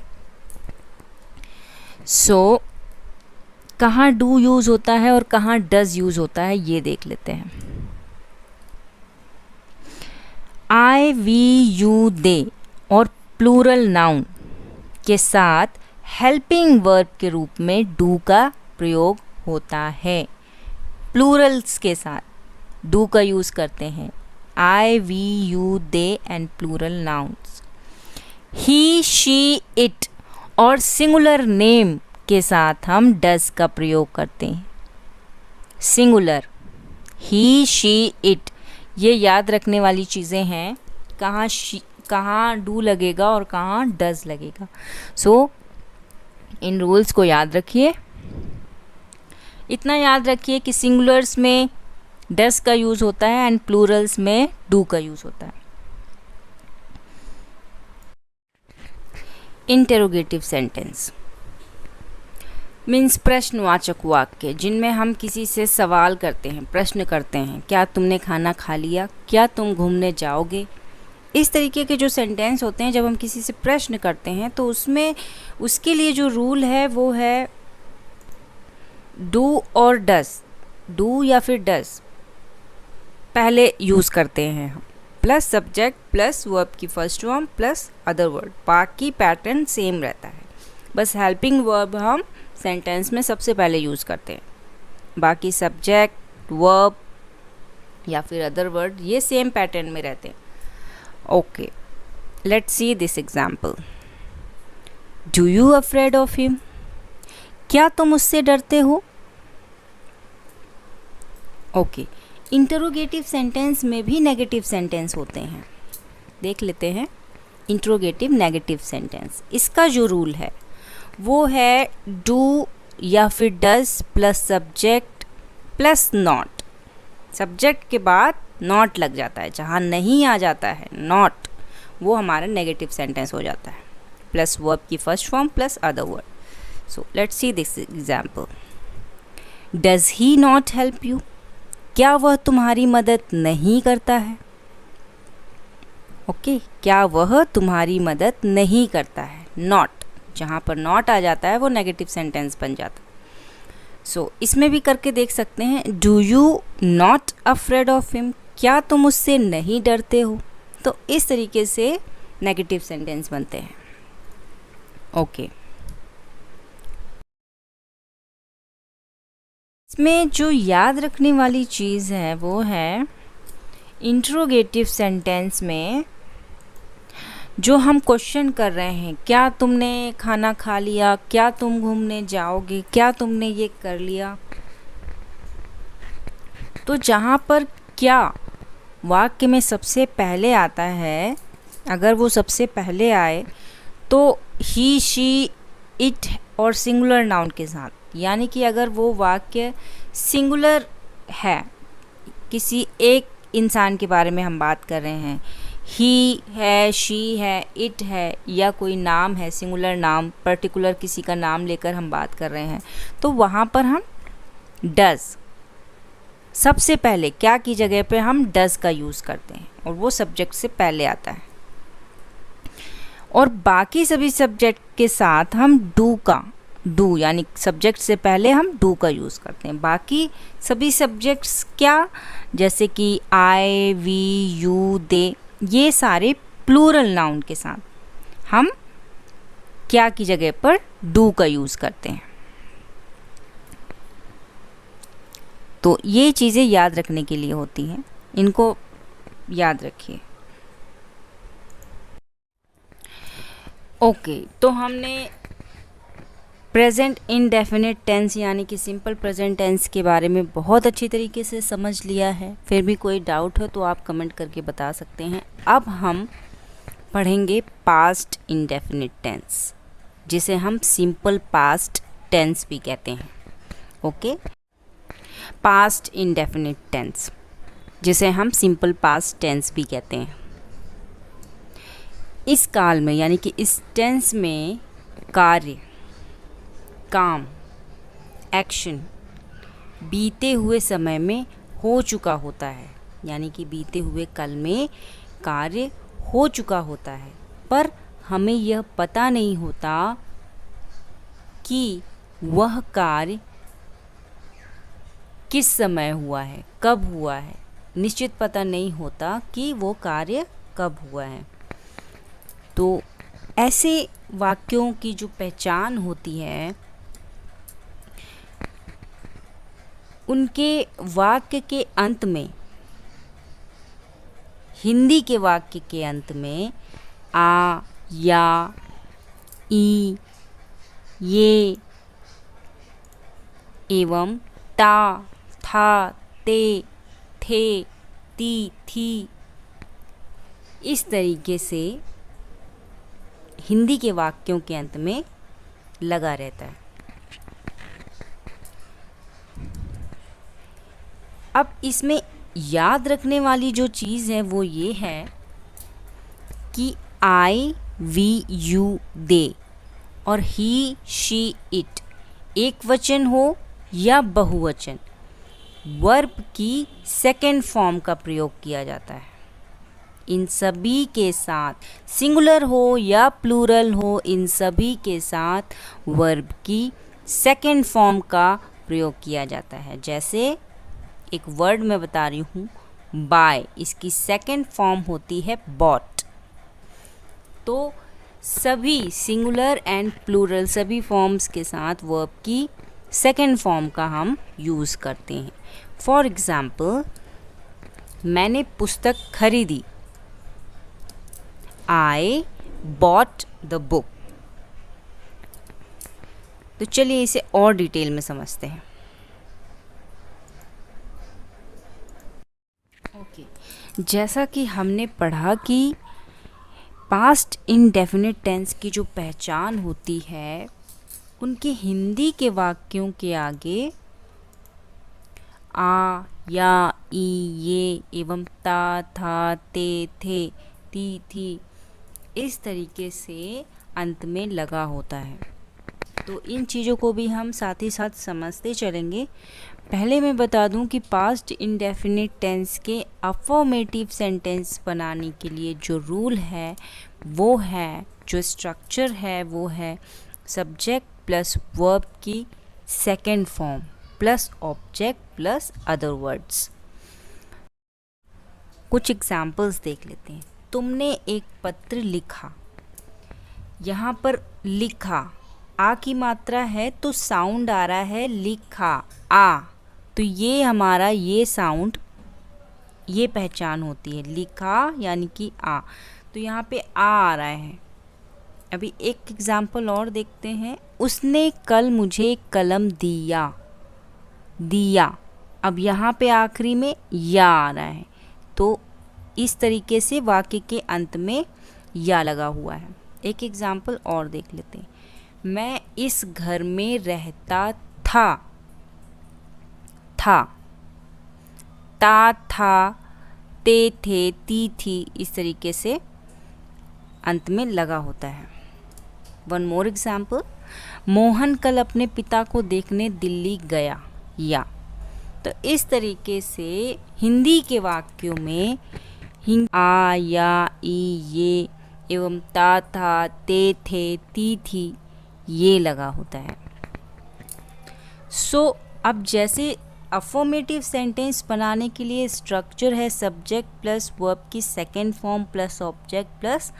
So कहाँ डू यूज़ होता है और कहाँ डज यूज़ होता है ये देख लेते हैं। आई, वी, यू, दे और प्लूरल नाउन के साथ हेल्पिंग वर्ब के रूप में डू का प्रयोग होता है। प्लूरल्स के साथ डू का यूज़ करते हैं। I, we, you, they and plural nouns. He, she, it और सिंगुलर नेम के साथ हम डज का प्रयोग करते हैं। सिंगुलर, ही, शी, इट, ये याद रखने वाली चीज़ें हैं, कहाँ डू लगेगा और कहाँ डज लगेगा। सो इन रूल्स को याद रखिए। इतना याद रखिए कि सिंगुलर्स में डज का यूज़ होता है एंड प्लूरल्स में डू का यूज़ होता है। इंटेरोगेटिव सेंटेंस मीन्स प्रश्नवाचक वाक्य, जिनमें हम किसी से सवाल करते हैं, प्रश्न करते हैं। क्या तुमने खाना खा लिया? क्या तुम घूमने जाओगे? इस तरीके के जो सेंटेंस होते हैं, जब हम किसी से प्रश्न करते हैं तो उसमें उसके लिए जो रूल है वो है डू और डज, डू या फिर डज पहले यूज़ करते हैं हम, प्लस सब्जेक्ट प्लस वर्ब की first form plus other word. बाकी पैटर्न सेम रहता है, बस हेल्पिंग वर्ब हम सेंटेंस में सबसे पहले यूज़ करते हैं। बाकी सब्जेक्ट, वर्ब या फिर अदर वर्ड ये सेम पैटर्न में रहते हैं। Okay, let's see this example. Do you afraid of him? क्या तुम उससे डरते हो? ओके, इंटरोगेटिव सेंटेंस में भी नेगेटिव सेंटेंस होते हैं, देख लेते हैं। इंटरोगेटिव नेगेटिव सेंटेंस, इसका जो रूल है वो है डू या फिर does plus subject plus not. Subject के बाद नॉट लग जाता है, जहाँ नहीं आ जाता है नॉट, वो हमारा नेगेटिव सेंटेंस हो जाता है, प्लस वर्ब की first form plus other word. So let's see this example. Does he not help you? क्या वह तुम्हारी मदद नहीं करता है? ओके, क्या वह तुम्हारी मदद नहीं करता है? नॉट, जहाँ पर नॉट आ जाता है वो नेगेटिव सेंटेंस बन जाता है। सो इसमें भी करके देख सकते हैं। Do you not afraid of him? क्या तुम उससे नहीं डरते हो? तो इस तरीके से नेगेटिव सेंटेंस बनते हैं। ओके, इसमें जो याद रखने वाली चीज़ है वो है इंट्रोगेटिव सेंटेंस में जो हम क्वेश्चन कर रहे हैं, क्या तुमने खाना खा लिया? क्या तुम घूमने जाओगे? क्या तुमने ये कर लिया? तो जहाँ पर क्या वाक्य में सबसे पहले आता है, अगर वो सबसे पहले आए तो ही, शी, इट और सिंगुलर नाउन के साथ, यानी कि अगर वो वाक्य सिंगुलर है, किसी एक इंसान के बारे में हम बात कर रहे हैं, ही है, शी है, इट है, या कोई नाम है, सिंगुलर नाम, पर्टिकुलर किसी का नाम लेकर हम बात कर रहे हैं, तो वहाँ पर हम डज सबसे पहले, क्या की जगह पे हम डज का यूज़ करते हैं और वो सब्जेक्ट से पहले आता है। और बाकी सभी सब्जेक्ट के साथ हम डू यानी सब्जेक्ट से पहले हम डू का यूज़ करते हैं। बाकी सभी सब्जेक्ट्स क्या, जैसे कि आई, वी, यू, दे, ये सारे प्लूरल नाउन के साथ हम क्या की जगह पर डू का यूज़ करते हैं। तो ये चीज़ें याद रखने के लिए होती हैं, इनको याद रखिए। ओके, तो हमने प्रेजेंट इंडेफिनिट टेंस यानी कि सिंपल प्रेजेंट टेंस के बारे में बहुत अच्छी तरीके से समझ लिया है। फिर भी कोई डाउट हो तो आप कमेंट करके बता सकते हैं। अब हम पढ़ेंगे पास्ट इंडेफिनिट टेंस, जिसे हम सिंपल पास्ट टेंस भी कहते हैं। ओके, पास्ट इंडेफिनिट टेंस, जिसे हम सिंपल पास्ट टेंस भी कहते हैं। इस काल में यानी कि इस टेंस में कार्य, काम, एक्शन बीते हुए समय में हो चुका होता है, यानी कि बीते हुए कल में कार्य हो चुका होता है, पर हमें यह पता नहीं होता कि वह कार्य किस समय हुआ है, कब हुआ है। निश्चित पता नहीं होता कि वो कार्य कब हुआ है। तो ऐसे वाक्यों की जो पहचान होती है, उनके वाक्य के अंत में, हिंदी के वाक्य के अंत में आ, या, ई, ये एवं ता, था, ते, थे, ती, थी, इस तरीके से हिंदी के वाक्यों के अंत में लगा रहता है। अब इसमें याद रखने वाली जो चीज़ है वो ये है कि आई, वी, यू, दे और ही, शी, इट एक वचन हो या बहुवचन, वर्ब की सेकेंड फॉर्म का प्रयोग किया जाता है। इन सभी के साथ सिंगुलर हो या प्लूरल हो, इन सभी के साथ वर्ब की सेकेंड फॉर्म का प्रयोग किया जाता है। जैसे एक वर्ड मैं बता रही हूँ, बाय, इसकी सेकेंड फॉर्म होती है बॉट। तो सभी सिंगुलर एंड प्लूरल सभी फॉर्म्स के साथ वर्ब की सेकेंड फॉर्म का हम यूज़ करते हैं। फॉर एग्ज़ाम्पल, मैंने पुस्तक खरीदी, आई बॉट द बुक। तो चलिए इसे और डिटेल में समझते हैं। ओके, जैसा कि हमने पढ़ा कि पास्ट इंडेफिनिट टेंस की जो पहचान होती है, उनके हिंदी के वाक्यों के आगे आ, या, ई, ये एवं ता, था, ते, थे, ती, थी इस तरीके से अंत में लगा होता है। तो इन चीज़ों को भी हम साथ ही साथ समझते चलेंगे। पहले मैं बता दूं कि पास्ट इंडेफिनिट टेंस के अफर्मेटिव सेंटेंस बनाने के लिए जो रूल है वो है, जो स्ट्रक्चर है वो है सब्जेक्ट प्लस वर्ब की second form plus object plus other words. कुछ एग्जाम्पल्स देख लेते हैं। तुमने एक पत्र लिखा, यहाँ पर लिखा आ की मात्रा है तो साउंड आ रहा है लिखा आ, तो ये हमारा ये साउंड, ये पहचान होती है लिखा यानी कि आ। तो यहाँ पे आ रहा है। अभी एक एग्जाम्पल और देखते हैं। उसने कल मुझे कलम दिया, दिया, अब यहाँ पे आखिरी में या आ रहा है, तो इस तरीके से वाक्य के अंत में या लगा हुआ है। एक एग्जाम्पल और देख लेते हैं। मैं इस घर में रहता था, था, ता, था, ते, थे, ती, थी इस तरीके से अंत में लगा होता है। वन मोर एग्जाम्पल, मोहन कल अपने पिता को देखने दिल्ली गया, या। तो इस तरीके से हिंदी के वाक्यों में आ, या, ई, ये एवं ता था, ते थे, ती थी, ये लगा होता है। सो अब जैसे अफर्मेटिव सेंटेंस बनाने के लिए स्ट्रक्चर है सब्जेक्ट प्लस वर्ब की second form plus object plus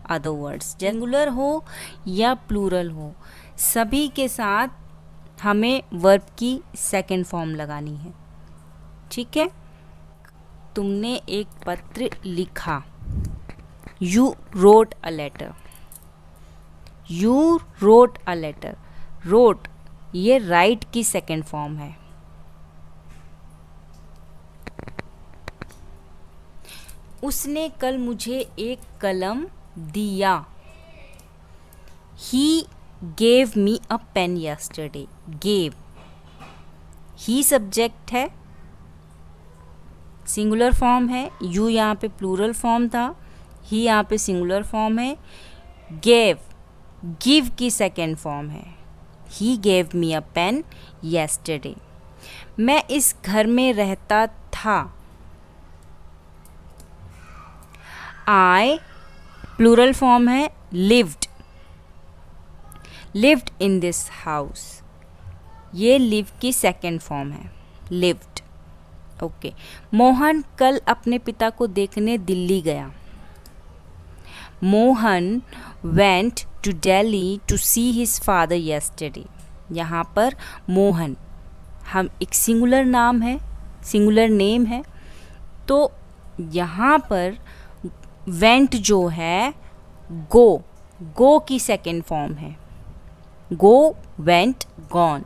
other words, singular हो या प्लूरल हो, सभी के साथ हमें वर्ब की सेकेंड फॉर्म लगानी है। ठीक है, तुमने एक पत्र लिखा, you wrote a letter, you wrote a letter, wrote ये राइट की सेकेंड फॉर्म है। उसने कल मुझे एक कलम दिया, he gave me a pen yesterday, gave he subject है, सिंगुलर फॉर्म है, यू यहाँ पे प्लूरल फॉर्म था, ही यहाँ पे सिंगुलर फॉर्म है, गेव गिव की सेकेंड फॉर्म है, he gave me a pen yesterday. मैं इस घर में रहता था, आई प्लूरल फॉर्म है, lived, lived in this house, ये लिव की सेकेंड फॉर्म है, लिव्ड। ओके, मोहन कल अपने पिता को देखने दिल्ली गया, Mohan went to Delhi to see his father yesterday. यहाँ पर मोहन हम एक सिंगुलर नाम है, सिंगुलर नेम है, तो यहाँ पर वेंट जो है गो, गो की सेकेंड फॉर्म है, गो वेंट गॉन,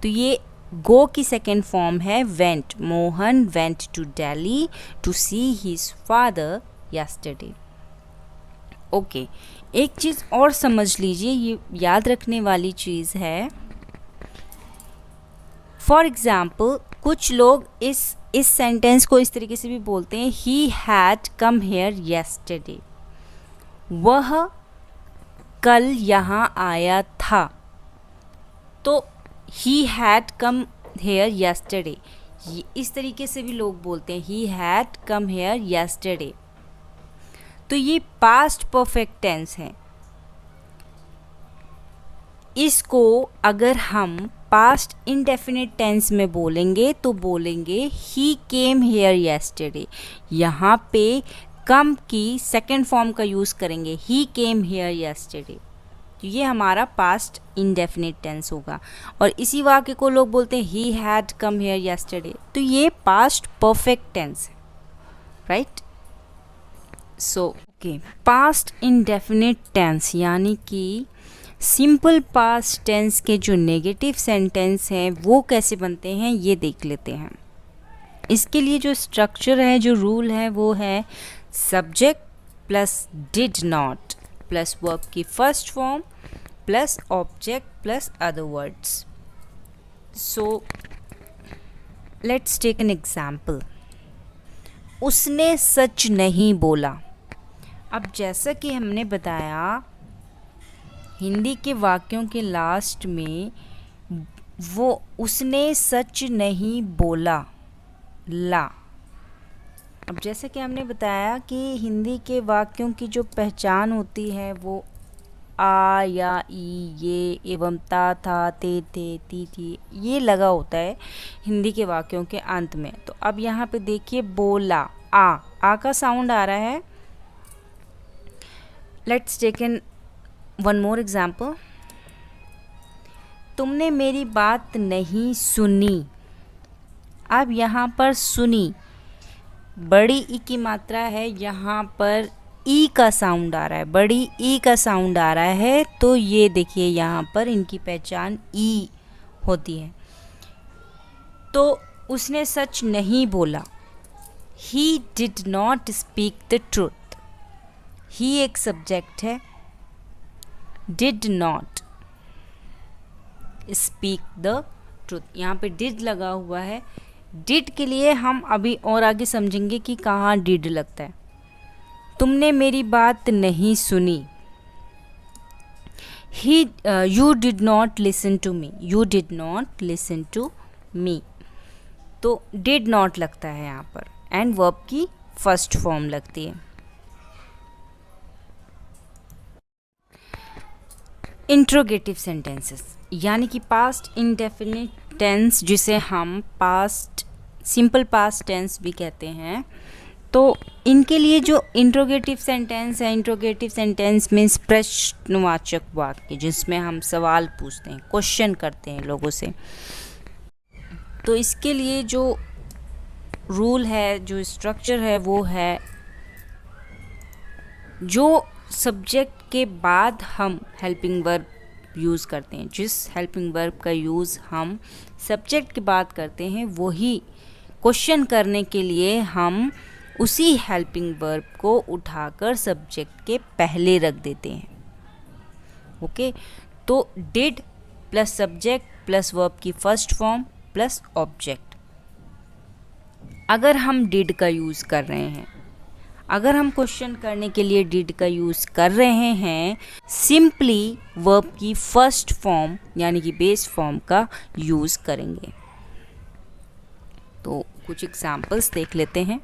तो ये गो की सेकेंड फॉर्म है went, Mohan went to Delhi to see his father yesterday. Okay, एक चीज़ और समझ लीजिए, ये याद रखने वाली चीज़ है। फॉर एग्ज़ाम्पल कुछ लोग इस सेंटेंस को इस तरीके से भी बोलते हैं, he had come here yesterday, वह कल यहाँ आया था, तो ही हैड कम हेयर येस्टरडे, इस तरीके से भी लोग बोलते हैं, he had come here yesterday. तो ये पास्ट परफेक्ट टेंस है, इसको अगर हम पास्ट इंडेफिनिट टेंस में बोलेंगे तो बोलेंगे ही केम हेयर येस्टरडे, यहाँ पे कम की सेकेंड फॉर्म का यूज़ करेंगे, ही केम हेयर येस्टरडे, तो ये हमारा पास्ट इंडेफिनिट टेंस होगा। और इसी वाक्य को लोग बोलते हैं he had come here yesterday, तो ये पास्ट परफेक्ट टेंस है, right. So okay, past indefinite tense यानी कि सिंपल पास्ट टेंस के जो नेगेटिव सेंटेंस हैं वो कैसे बनते हैं ये देख लेते हैं। इसके लिए जो स्ट्रक्चर है, जो रूल है, वो है subject plus did not plus verb की first form plus object plus other words. So let's take an example, उसने सच नहीं बोला। अब जैसा कि हमने बताया हिंदी के वाक्यों के लास्ट में वो उसने सच नहीं बोला, ला। अब जैसे कि हमने बताया कि हिंदी के वाक्यों की जो पहचान होती है वो आ या ई, ये एवं ता था, ते थे, ती थी, ये लगा होता है हिंदी के वाक्यों के अंत में। तो अब यहाँ पे देखिए बोला, आ का साउंड आ रहा है। Let's take an one more example, तुमने मेरी बात नहीं सुनी। अब यहाँ पर सुनी बड़ी ई की मात्रा है, यहाँ पर ई का साउंड आ रहा है, बड़ी ई का साउंड आ रहा है, तो ये देखिए यहाँ पर इनकी पहचान ई होती है। तो उसने सच नहीं बोला, he did not speak the truth, he एक सब्जेक्ट है, did not speak the truth, यहाँ पे डिड लगा हुआ है। डिड के लिए हम अभी और आगे समझेंगे कि कहाँ डिड लगता है। तुमने मेरी बात नहीं सुनी, you did not listen to me, you did not listen to me, तो डिड नॉट लगता है यहाँ पर एंड वर्ब की फर्स्ट फॉर्म लगती है। इंट्रोगेटिव सेंटेंसेस यानी कि पास्ट इंडेफिनिट टेंस, जिसे हम पास्ट सिंपल पास्ट टेंस भी कहते हैं। तो इनके लिए जो इंट्रोगेटिव सेंटेंस है, इंट्रोगेटिव सेंटेंस मीन्स प्रश्नवाचक वाक्य, जिसमें हम सवाल पूछते हैं, क्वेश्चन करते हैं लोगों से। तो इसके लिए जो रूल है, जो स्ट्रक्चर है, वो है जो सब्जेक्ट के बाद हम हेल्पिंग वर्ब यूज़ करते हैं, जिस हेल्पिंग वर्ब का यूज़ हम सब्जेक्ट के बाद करते हैं, वही क्वेश्चन करने के लिए हम उसी हेल्पिंग वर्ब को उठाकर सब्जेक्ट के पहले रख देते हैं। ओके, तो did plus subject plus verb की फर्स्ट फॉर्म प्लस ऑब्जेक्ट। अगर हम डिड का यूज़ कर रहे हैं, अगर हम क्वेश्चन करने के लिए डिड का यूज़ कर रहे हैं, सिंपली वर्ब की फर्स्ट फॉर्म यानी कि बेस फॉर्म का यूज़ करेंगे। तो कुछ एग्जाम्पल्स देख लेते हैं।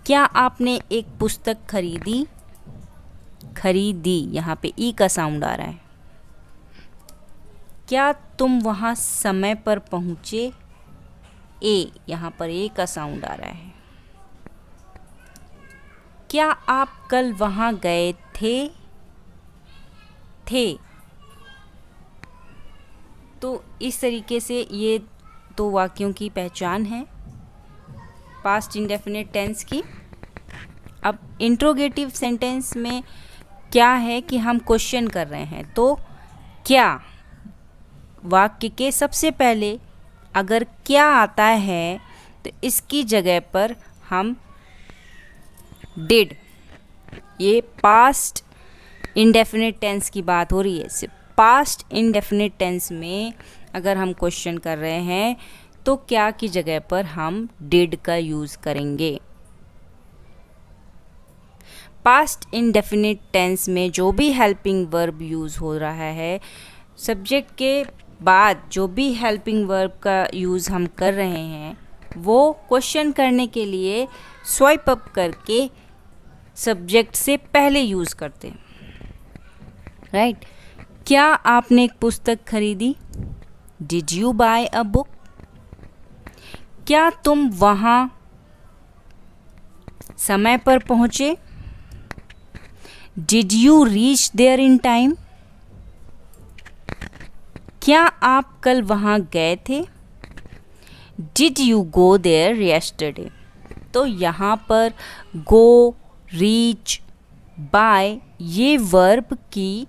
क्या आपने एक पुस्तक खरीदी? खरीदी, यहाँ पे ई का साउंड आ रहा है। क्या तुम वहाँ समय पर पहुँचे? ए, यहाँ पर ए का साउंड आ रहा है। क्या आप कल वहाँ गए थे? थे। तो इस तरीके से ये दो वाक्यों की पहचान है पास्ट इंडेफिनिट टेंस की। अब इंट्रोगेटिव सेंटेंस में क्या है कि हम क्वेश्चन कर रहे हैं, तो क्या वाक्य के सबसे पहले अगर क्या आता है तो इसकी जगह पर हम डिड, ये पास्ट इंडेफिनिट टेंस की बात हो रही है, सिर्फ पास्ट इंडेफिनिट टेंस में अगर हम क्वेश्चन कर रहे हैं तो क्या की जगह पर हम डिड का यूज़ करेंगे। पास्ट इंडेफिनिट टेंस में जो भी हेल्पिंग वर्ब यूज़ हो रहा है, सब्जेक्ट के बाद जो भी हेल्पिंग वर्ब का यूज़ हम कर रहे हैं, वो क्वेश्चन करने के लिए स्वाइप अप करके सब्जेक्ट से पहले यूज़ करते हैं, राइट। क्या आपने एक पुस्तक खरीदी? Did you buy a book? क्या तुम वहाँ समय पर पहुँचे? Did you reach there in time? क्या आप कल वहाँ गए थे? Did you go there yesterday? तो यहाँ पर गो, रीच, बाय ये वर्ब की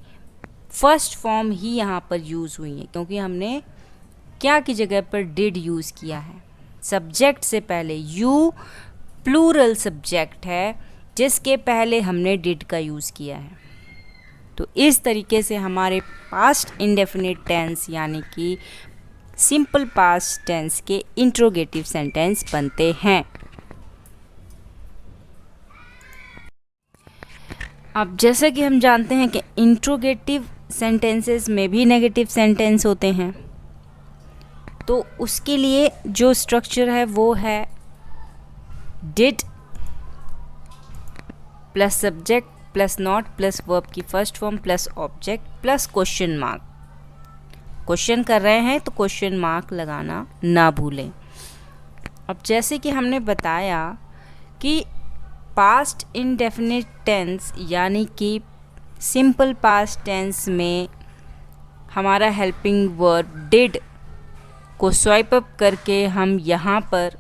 फर्स्ट फॉर्म ही यहाँ पर यूज़ हुई है, क्योंकि हमने क्या की जगह पर डिड यूज़ किया है। सब्जेक्ट से पहले, यू प्लूरल सब्जेक्ट है जिसके पहले हमने डिड का यूज़ किया है। तो इस तरीके से हमारे पास्ट इंडेफिनिट टेंस यानी कि सिंपल पास्ट टेंस के इंट्रोगेटिव सेंटेंस बनते हैं। अब जैसा कि हम जानते हैं कि इंट्रोगेटिव सेंटेंसेस में भी नेगेटिव सेंटेंस होते हैं, तो उसके लिए जो स्ट्रक्चर है वो है did plus subject plus not plus verb की first form plus object plus question mark. Question कर रहे हैं तो क्वेश्चन मार्क लगाना ना भूलें। अब जैसे कि हमने बताया कि पास्ट इंडेफिनिट टेंस यानी कि सिंपल पास्ट टेंस में हमारा हेल्पिंग वर्ब डिड को स्वाइप अप करके हम यहाँ पर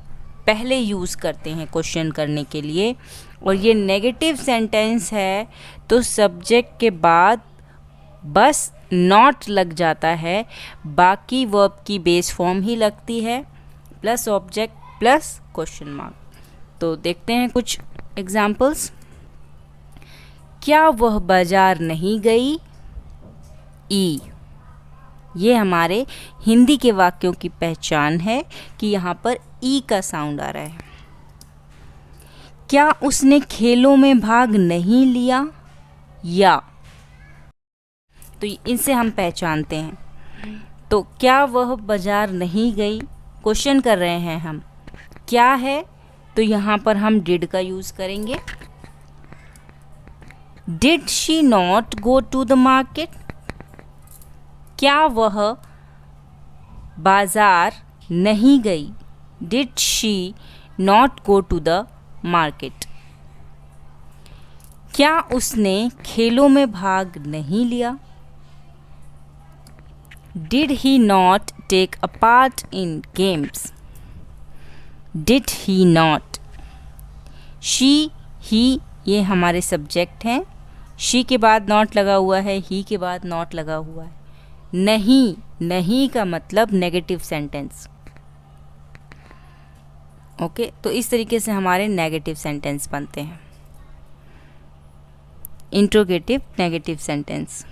पहले यूज़ करते हैं क्वेश्चन करने के लिए, और ये नेगेटिव सेंटेंस है तो सब्जेक्ट के बाद बस नॉट लग जाता है, बाकी वर्ब की बेस फॉर्म ही लगती है plus object plus question mark. तो देखते हैं कुछ एग्जाम्पल्स। क्या वह बाजार नहीं गई? ई, ये हमारे हिंदी के वाक्यों की पहचान है कि यहाँ पर ई का साउंड आ रहा है। क्या उसने खेलों में भाग नहीं लिया? या, तो इनसे हम पहचानते हैं। तो क्या वह बाजार नहीं गई, क्वेश्चन कर रहे हैं हम, क्या है तो यहाँ पर हम डिड का यूज़ करेंगे। Did she not go to the market? क्या वह बाजार नहीं गई? Did she not go to the market? क्या उसने खेलों में भाग नहीं लिया? Did he not take a part in games? Did he not? She, he ये हमारे सब्जेक्ट हैं। शी के बाद नॉट लगा हुआ है, ही के बाद नॉट लगा हुआ है। नहीं, नहीं का मतलब नेगेटिव सेंटेंस। ओके, तो इस तरीके से हमारे नेगेटिव सेंटेंस बनते हैं, इंट्रोगेटिव नेगेटिव सेंटेंस।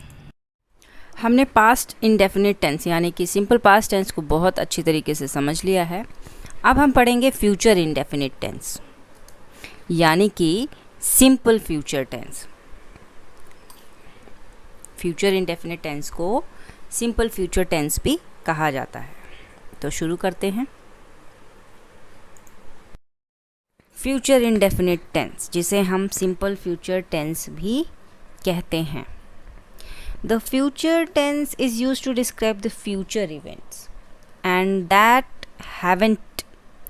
हमने पास्ट इंडेफिनिट टेंस यानी कि सिंपल पास्ट टेंस को बहुत अच्छी तरीके से समझ लिया है। अब हम पढ़ेंगे फ्यूचर इंडेफिनिट टेंस यानी कि simple future tense. Future indefinite tense को सिंपल फ्यूचर टेंस भी कहा जाता है। तो शुरू करते हैं। फ्यूचर इंडेफिनिट टेंस, जिसे हम सिंपल फ्यूचर टेंस भी कहते हैं। The future tense is used to describe the future events and that haven't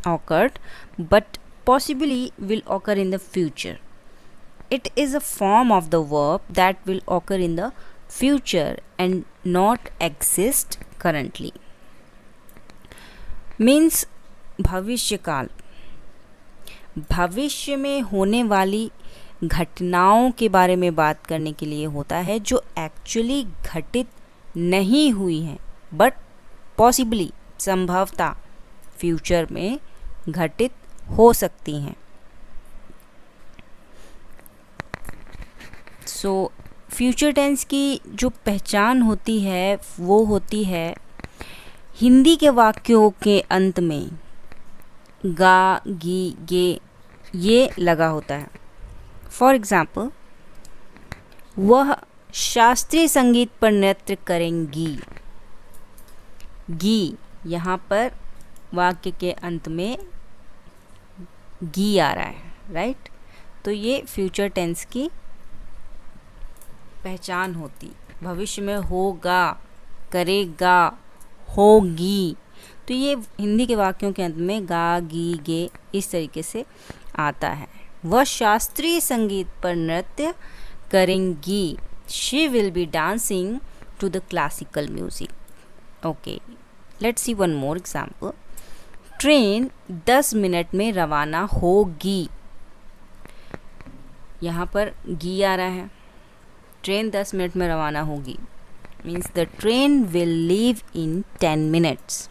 occurred but possibly will occur in the future. It is a form of the verb that will occur in the future and not exist currently. Means भविष्य काल, भविष्य में होने वाली घटनाओं के बारे में बात करने के लिए होता है जो एक्चुअली घटित नहीं हुई हैं बट पॉसिबली संभवतः फ्यूचर में घटित हो सकती हैं। सो फ्यूचर टेंस की जो पहचान होती है वो होती है हिंदी के वाक्यों के अंत में गा, गी, गे ये लगा होता है। फॉर एग्ज़ाम्पल, वह शास्त्रीय संगीत पर नृत्य करेंगी। गी, यहाँ पर वाक्य के अंत में गी आ रहा है, राइट? तो ये फ्यूचर टेंस की पहचान होती। भविष्य में होगा, करेगा, होगी, तो ये हिंदी के वाक्यों के अंत में गा, गी, गे इस तरीके से आता है। वह शास्त्रीय संगीत पर नृत्य करेंगी। She will be dancing to the classical music. Okay, let's see one more example. Train 10 minute में रवाना होगी। यहाँ पर गी आ रहा है। ट्रेन 10 मिनट में रवाना होगी means the train will leave in 10 minutes.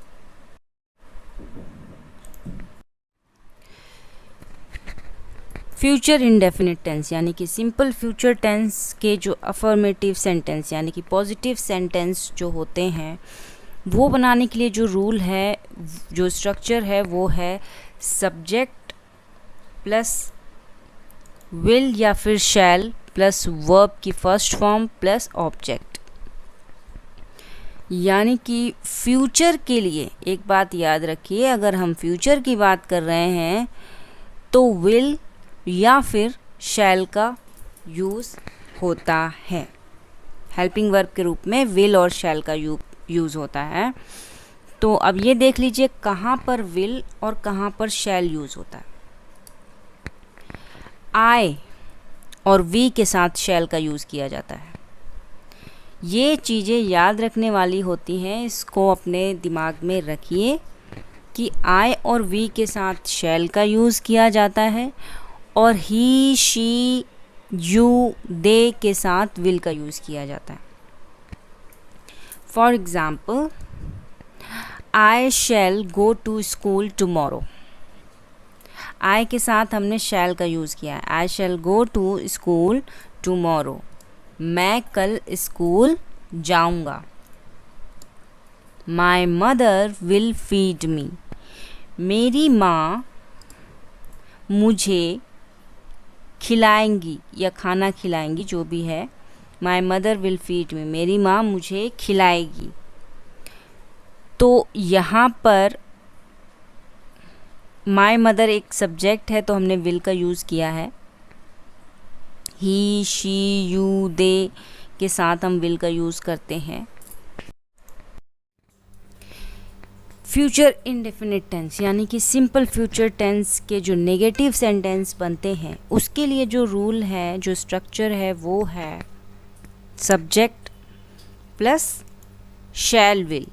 Future indefinite tense यानी कि सिंपल फ्यूचर टेंस के जो अफर्मेटिव सेंटेंस यानी कि पॉजिटिव सेंटेंस जो होते हैं वो बनाने के लिए जो रूल है, जो स्ट्रक्चर है वो है सब्जेक्ट प्लस विल या फिर शैल प्लस वर्ब की फर्स्ट फॉर्म प्लस ऑब्जेक्ट। यानी कि फ्यूचर के लिए एक बात याद रखिए, अगर हम फ्यूचर की बात कर रहे हैं तो विल या फिर शैल का यूज़ होता है। हेल्पिंग वर्ब के रूप में विल और शैल का यूज़ होता है। तो अब ये देख लीजिए कहाँ पर विल और कहाँ पर शैल यूज़ होता है। आई और वी के साथ शैल का यूज़ किया जाता है। ये चीज़ें याद रखने वाली होती हैं, इसको अपने दिमाग में रखिए कि आई और वी के साथ शैल का यूज़ किया जाता है और ही, शी, यू, दे के साथ विल का यूज़ किया जाता है। For example, I shall go to school tomorrow. I के साथ हमने शैल का यूज़ किया है। I shall go to school tomorrow. मैं कल स्कूल जाऊंगा। My mother will feed me. मेरी माँ मुझे खिलाएंगी या खाना खिलाएंगी, जो भी है। माई मदर विल फीड मी, मेरी माँ मुझे खिलाएगी। तो यहाँ पर माई मदर एक सब्जेक्ट है तो हमने विल का यूज़ किया है। ही, शी, यू, दे के साथ हम विल का यूज़ करते हैं। फ्यूचर इंडेफिनिट टेंस यानी कि सिंपल फ्यूचर टेंस के जो नेगेटिव सेंटेंस बनते हैं उसके लिए जो रूल है, जो स्ट्रक्चर है, वो है subject plus shall will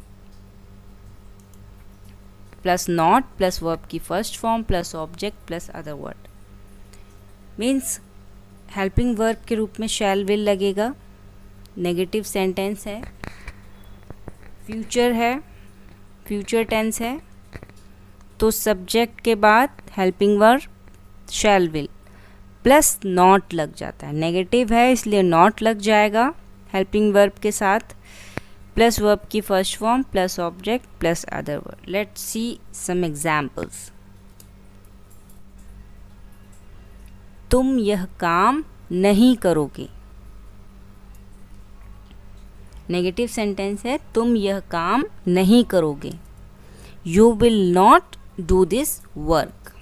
plus not plus verb की first form plus object plus other word. Means helping verb के रूप में शैल विल लगेगा, नेगेटिव सेंटेंस है, फ्यूचर है, फ्यूचर टेंस है, तो सब्जेक्ट के बाद helping verb shall will plus not लग जाता है। नेगेटिव है इसलिए नॉट लग जाएगा हेल्पिंग वर्ब के साथ, प्लस वर्ब की first form plus object plus other word. Let's see some examples. तुम यह काम नहीं करोगे। नेगेटिव सेंटेंस है, तुम यह काम नहीं करोगे। You will not do this work.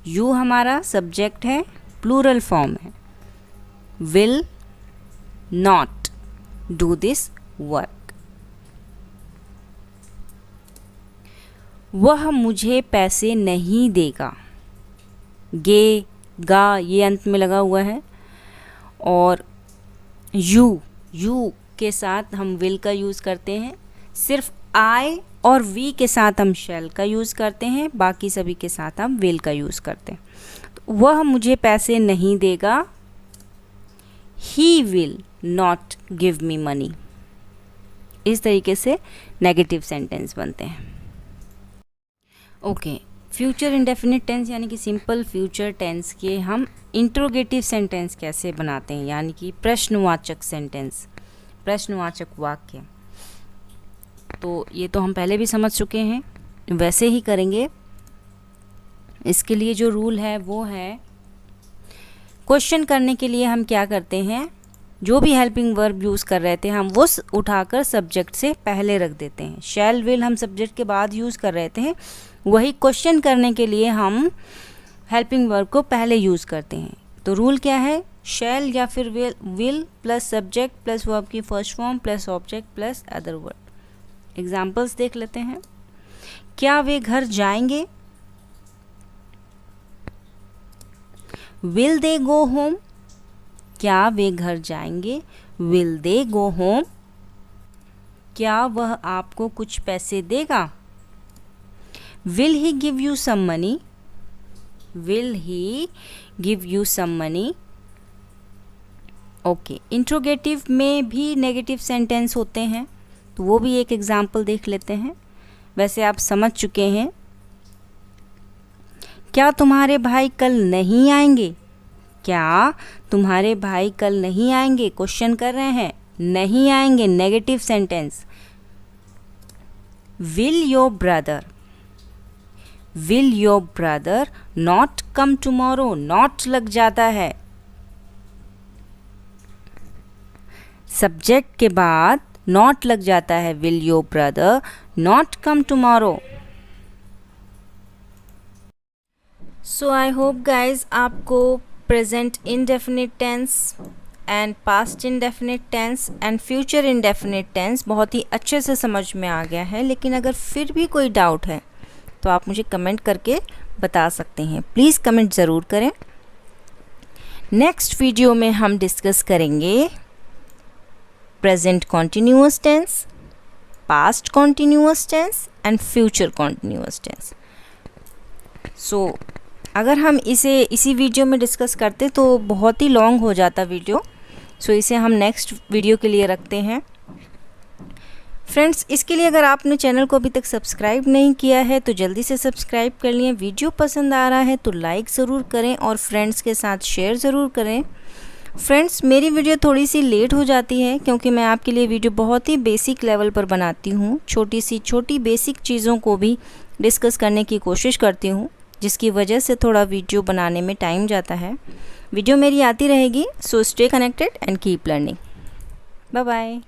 You हमारा सब्जेक्ट है, प्लूरल फॉर्म है। Will not do this work. वह मुझे पैसे नहीं देगा। गे, गा ये अंत में लगा हुआ है, और यू के साथ हम विल का यूज़ करते हैं। सिर्फ आई और वी के साथ हम शैल का यूज़ करते हैं, बाकी सभी के साथ हम विल का यूज़ करते हैं। तो वह मुझे पैसे नहीं देगा। He will not give me money. इस तरीके से नेगेटिव सेंटेंस बनते हैं। ओके, फ्यूचर इंडेफिनिट टेंस यानी कि सिंपल फ्यूचर टेंस के हम इंट्रोगेटिव सेंटेंस कैसे बनाते हैं, यानी कि प्रश्नवाचक सेंटेंस, प्रश्नवाचक वाक्य। तो ये तो हम पहले भी समझ चुके हैं, वैसे ही करेंगे। इसके लिए जो रूल है वो है, क्वेश्चन करने के लिए हम क्या करते हैं, जो भी हेल्पिंग वर्ब यूज़ कर रहे थे हम वो उठाकर सब्जेक्ट से पहले रख देते हैं। शैल विल हम सब्जेक्ट के बाद यूज़ कर रहे थे, वही क्वेश्चन करने के लिए हम हेल्पिंग वर्ब को पहले यूज़ करते हैं। तो रूल क्या है, शैल या फिर will plus subject plus verb की first form plus object plus other word. Examples देख लेते हैं। क्या वे घर जाएंगे? Will they go home. क्या वे घर जाएंगे? Will they go home. क्या वह आपको कुछ पैसे देगा? Will he give you some money. Will he give you some money. Okay, interrogative में भी नेगेटिव सेंटेंस होते हैं, तो वो भी एक एग्जाम्पल देख लेते हैं। वैसे आप समझ चुके हैं। क्या तुम्हारे भाई कल नहीं आएंगे? क्या तुम्हारे भाई कल नहीं आएंगे? क्वेश्चन कर रहे हैं, नहीं आएंगे, negative sentence. Will your brother, will your brother not come tomorrow. Not लग जाता है, सब्जेक्ट के बाद नॉट लग जाता है। Will your brother not come tomorrow. So I hope guys आपको present indefinite tense and past indefinite tense and future indefinite tense बहुत ही अच्छे से समझ में आ गया है। लेकिन अगर फिर भी कोई डाउट है तो आप मुझे कमेंट करके बता सकते हैं। प्लीज़ कमेंट ज़रूर करें। नेक्स्ट वीडियो में हम डिस्कस करेंगे present continuous tense, past continuous tense and future continuous tense. So अगर हम इसे इसी वीडियो में डिस्कस करते तो बहुत ही लॉन्ग हो जाता वीडियो, सो इसे हम नेक्स्ट वीडियो के लिए रखते हैं। फ्रेंड्स, इसके लिए अगर आपने चैनल को अभी तक सब्सक्राइब नहीं किया है तो जल्दी से सब्सक्राइब कर लिए। वीडियो पसंद आ रहा है तो लाइक ज़रूर करें और फ्रेंड्स के साथ शेयर ज़रूर करें। फ्रेंड्स, मेरी वीडियो थोड़ी सी लेट हो जाती है क्योंकि मैं आपके लिए वीडियो बहुत ही बेसिक लेवल पर बनाती हूँ। छोटी बेसिक चीज़ों को भी डिस्कस करने की कोशिश करती हूँ, जिसकी वजह से थोड़ा वीडियो बनाने में टाइम जाता है। वीडियो मेरी आती रहेगी, so stay connected and keep learning. Bye bye.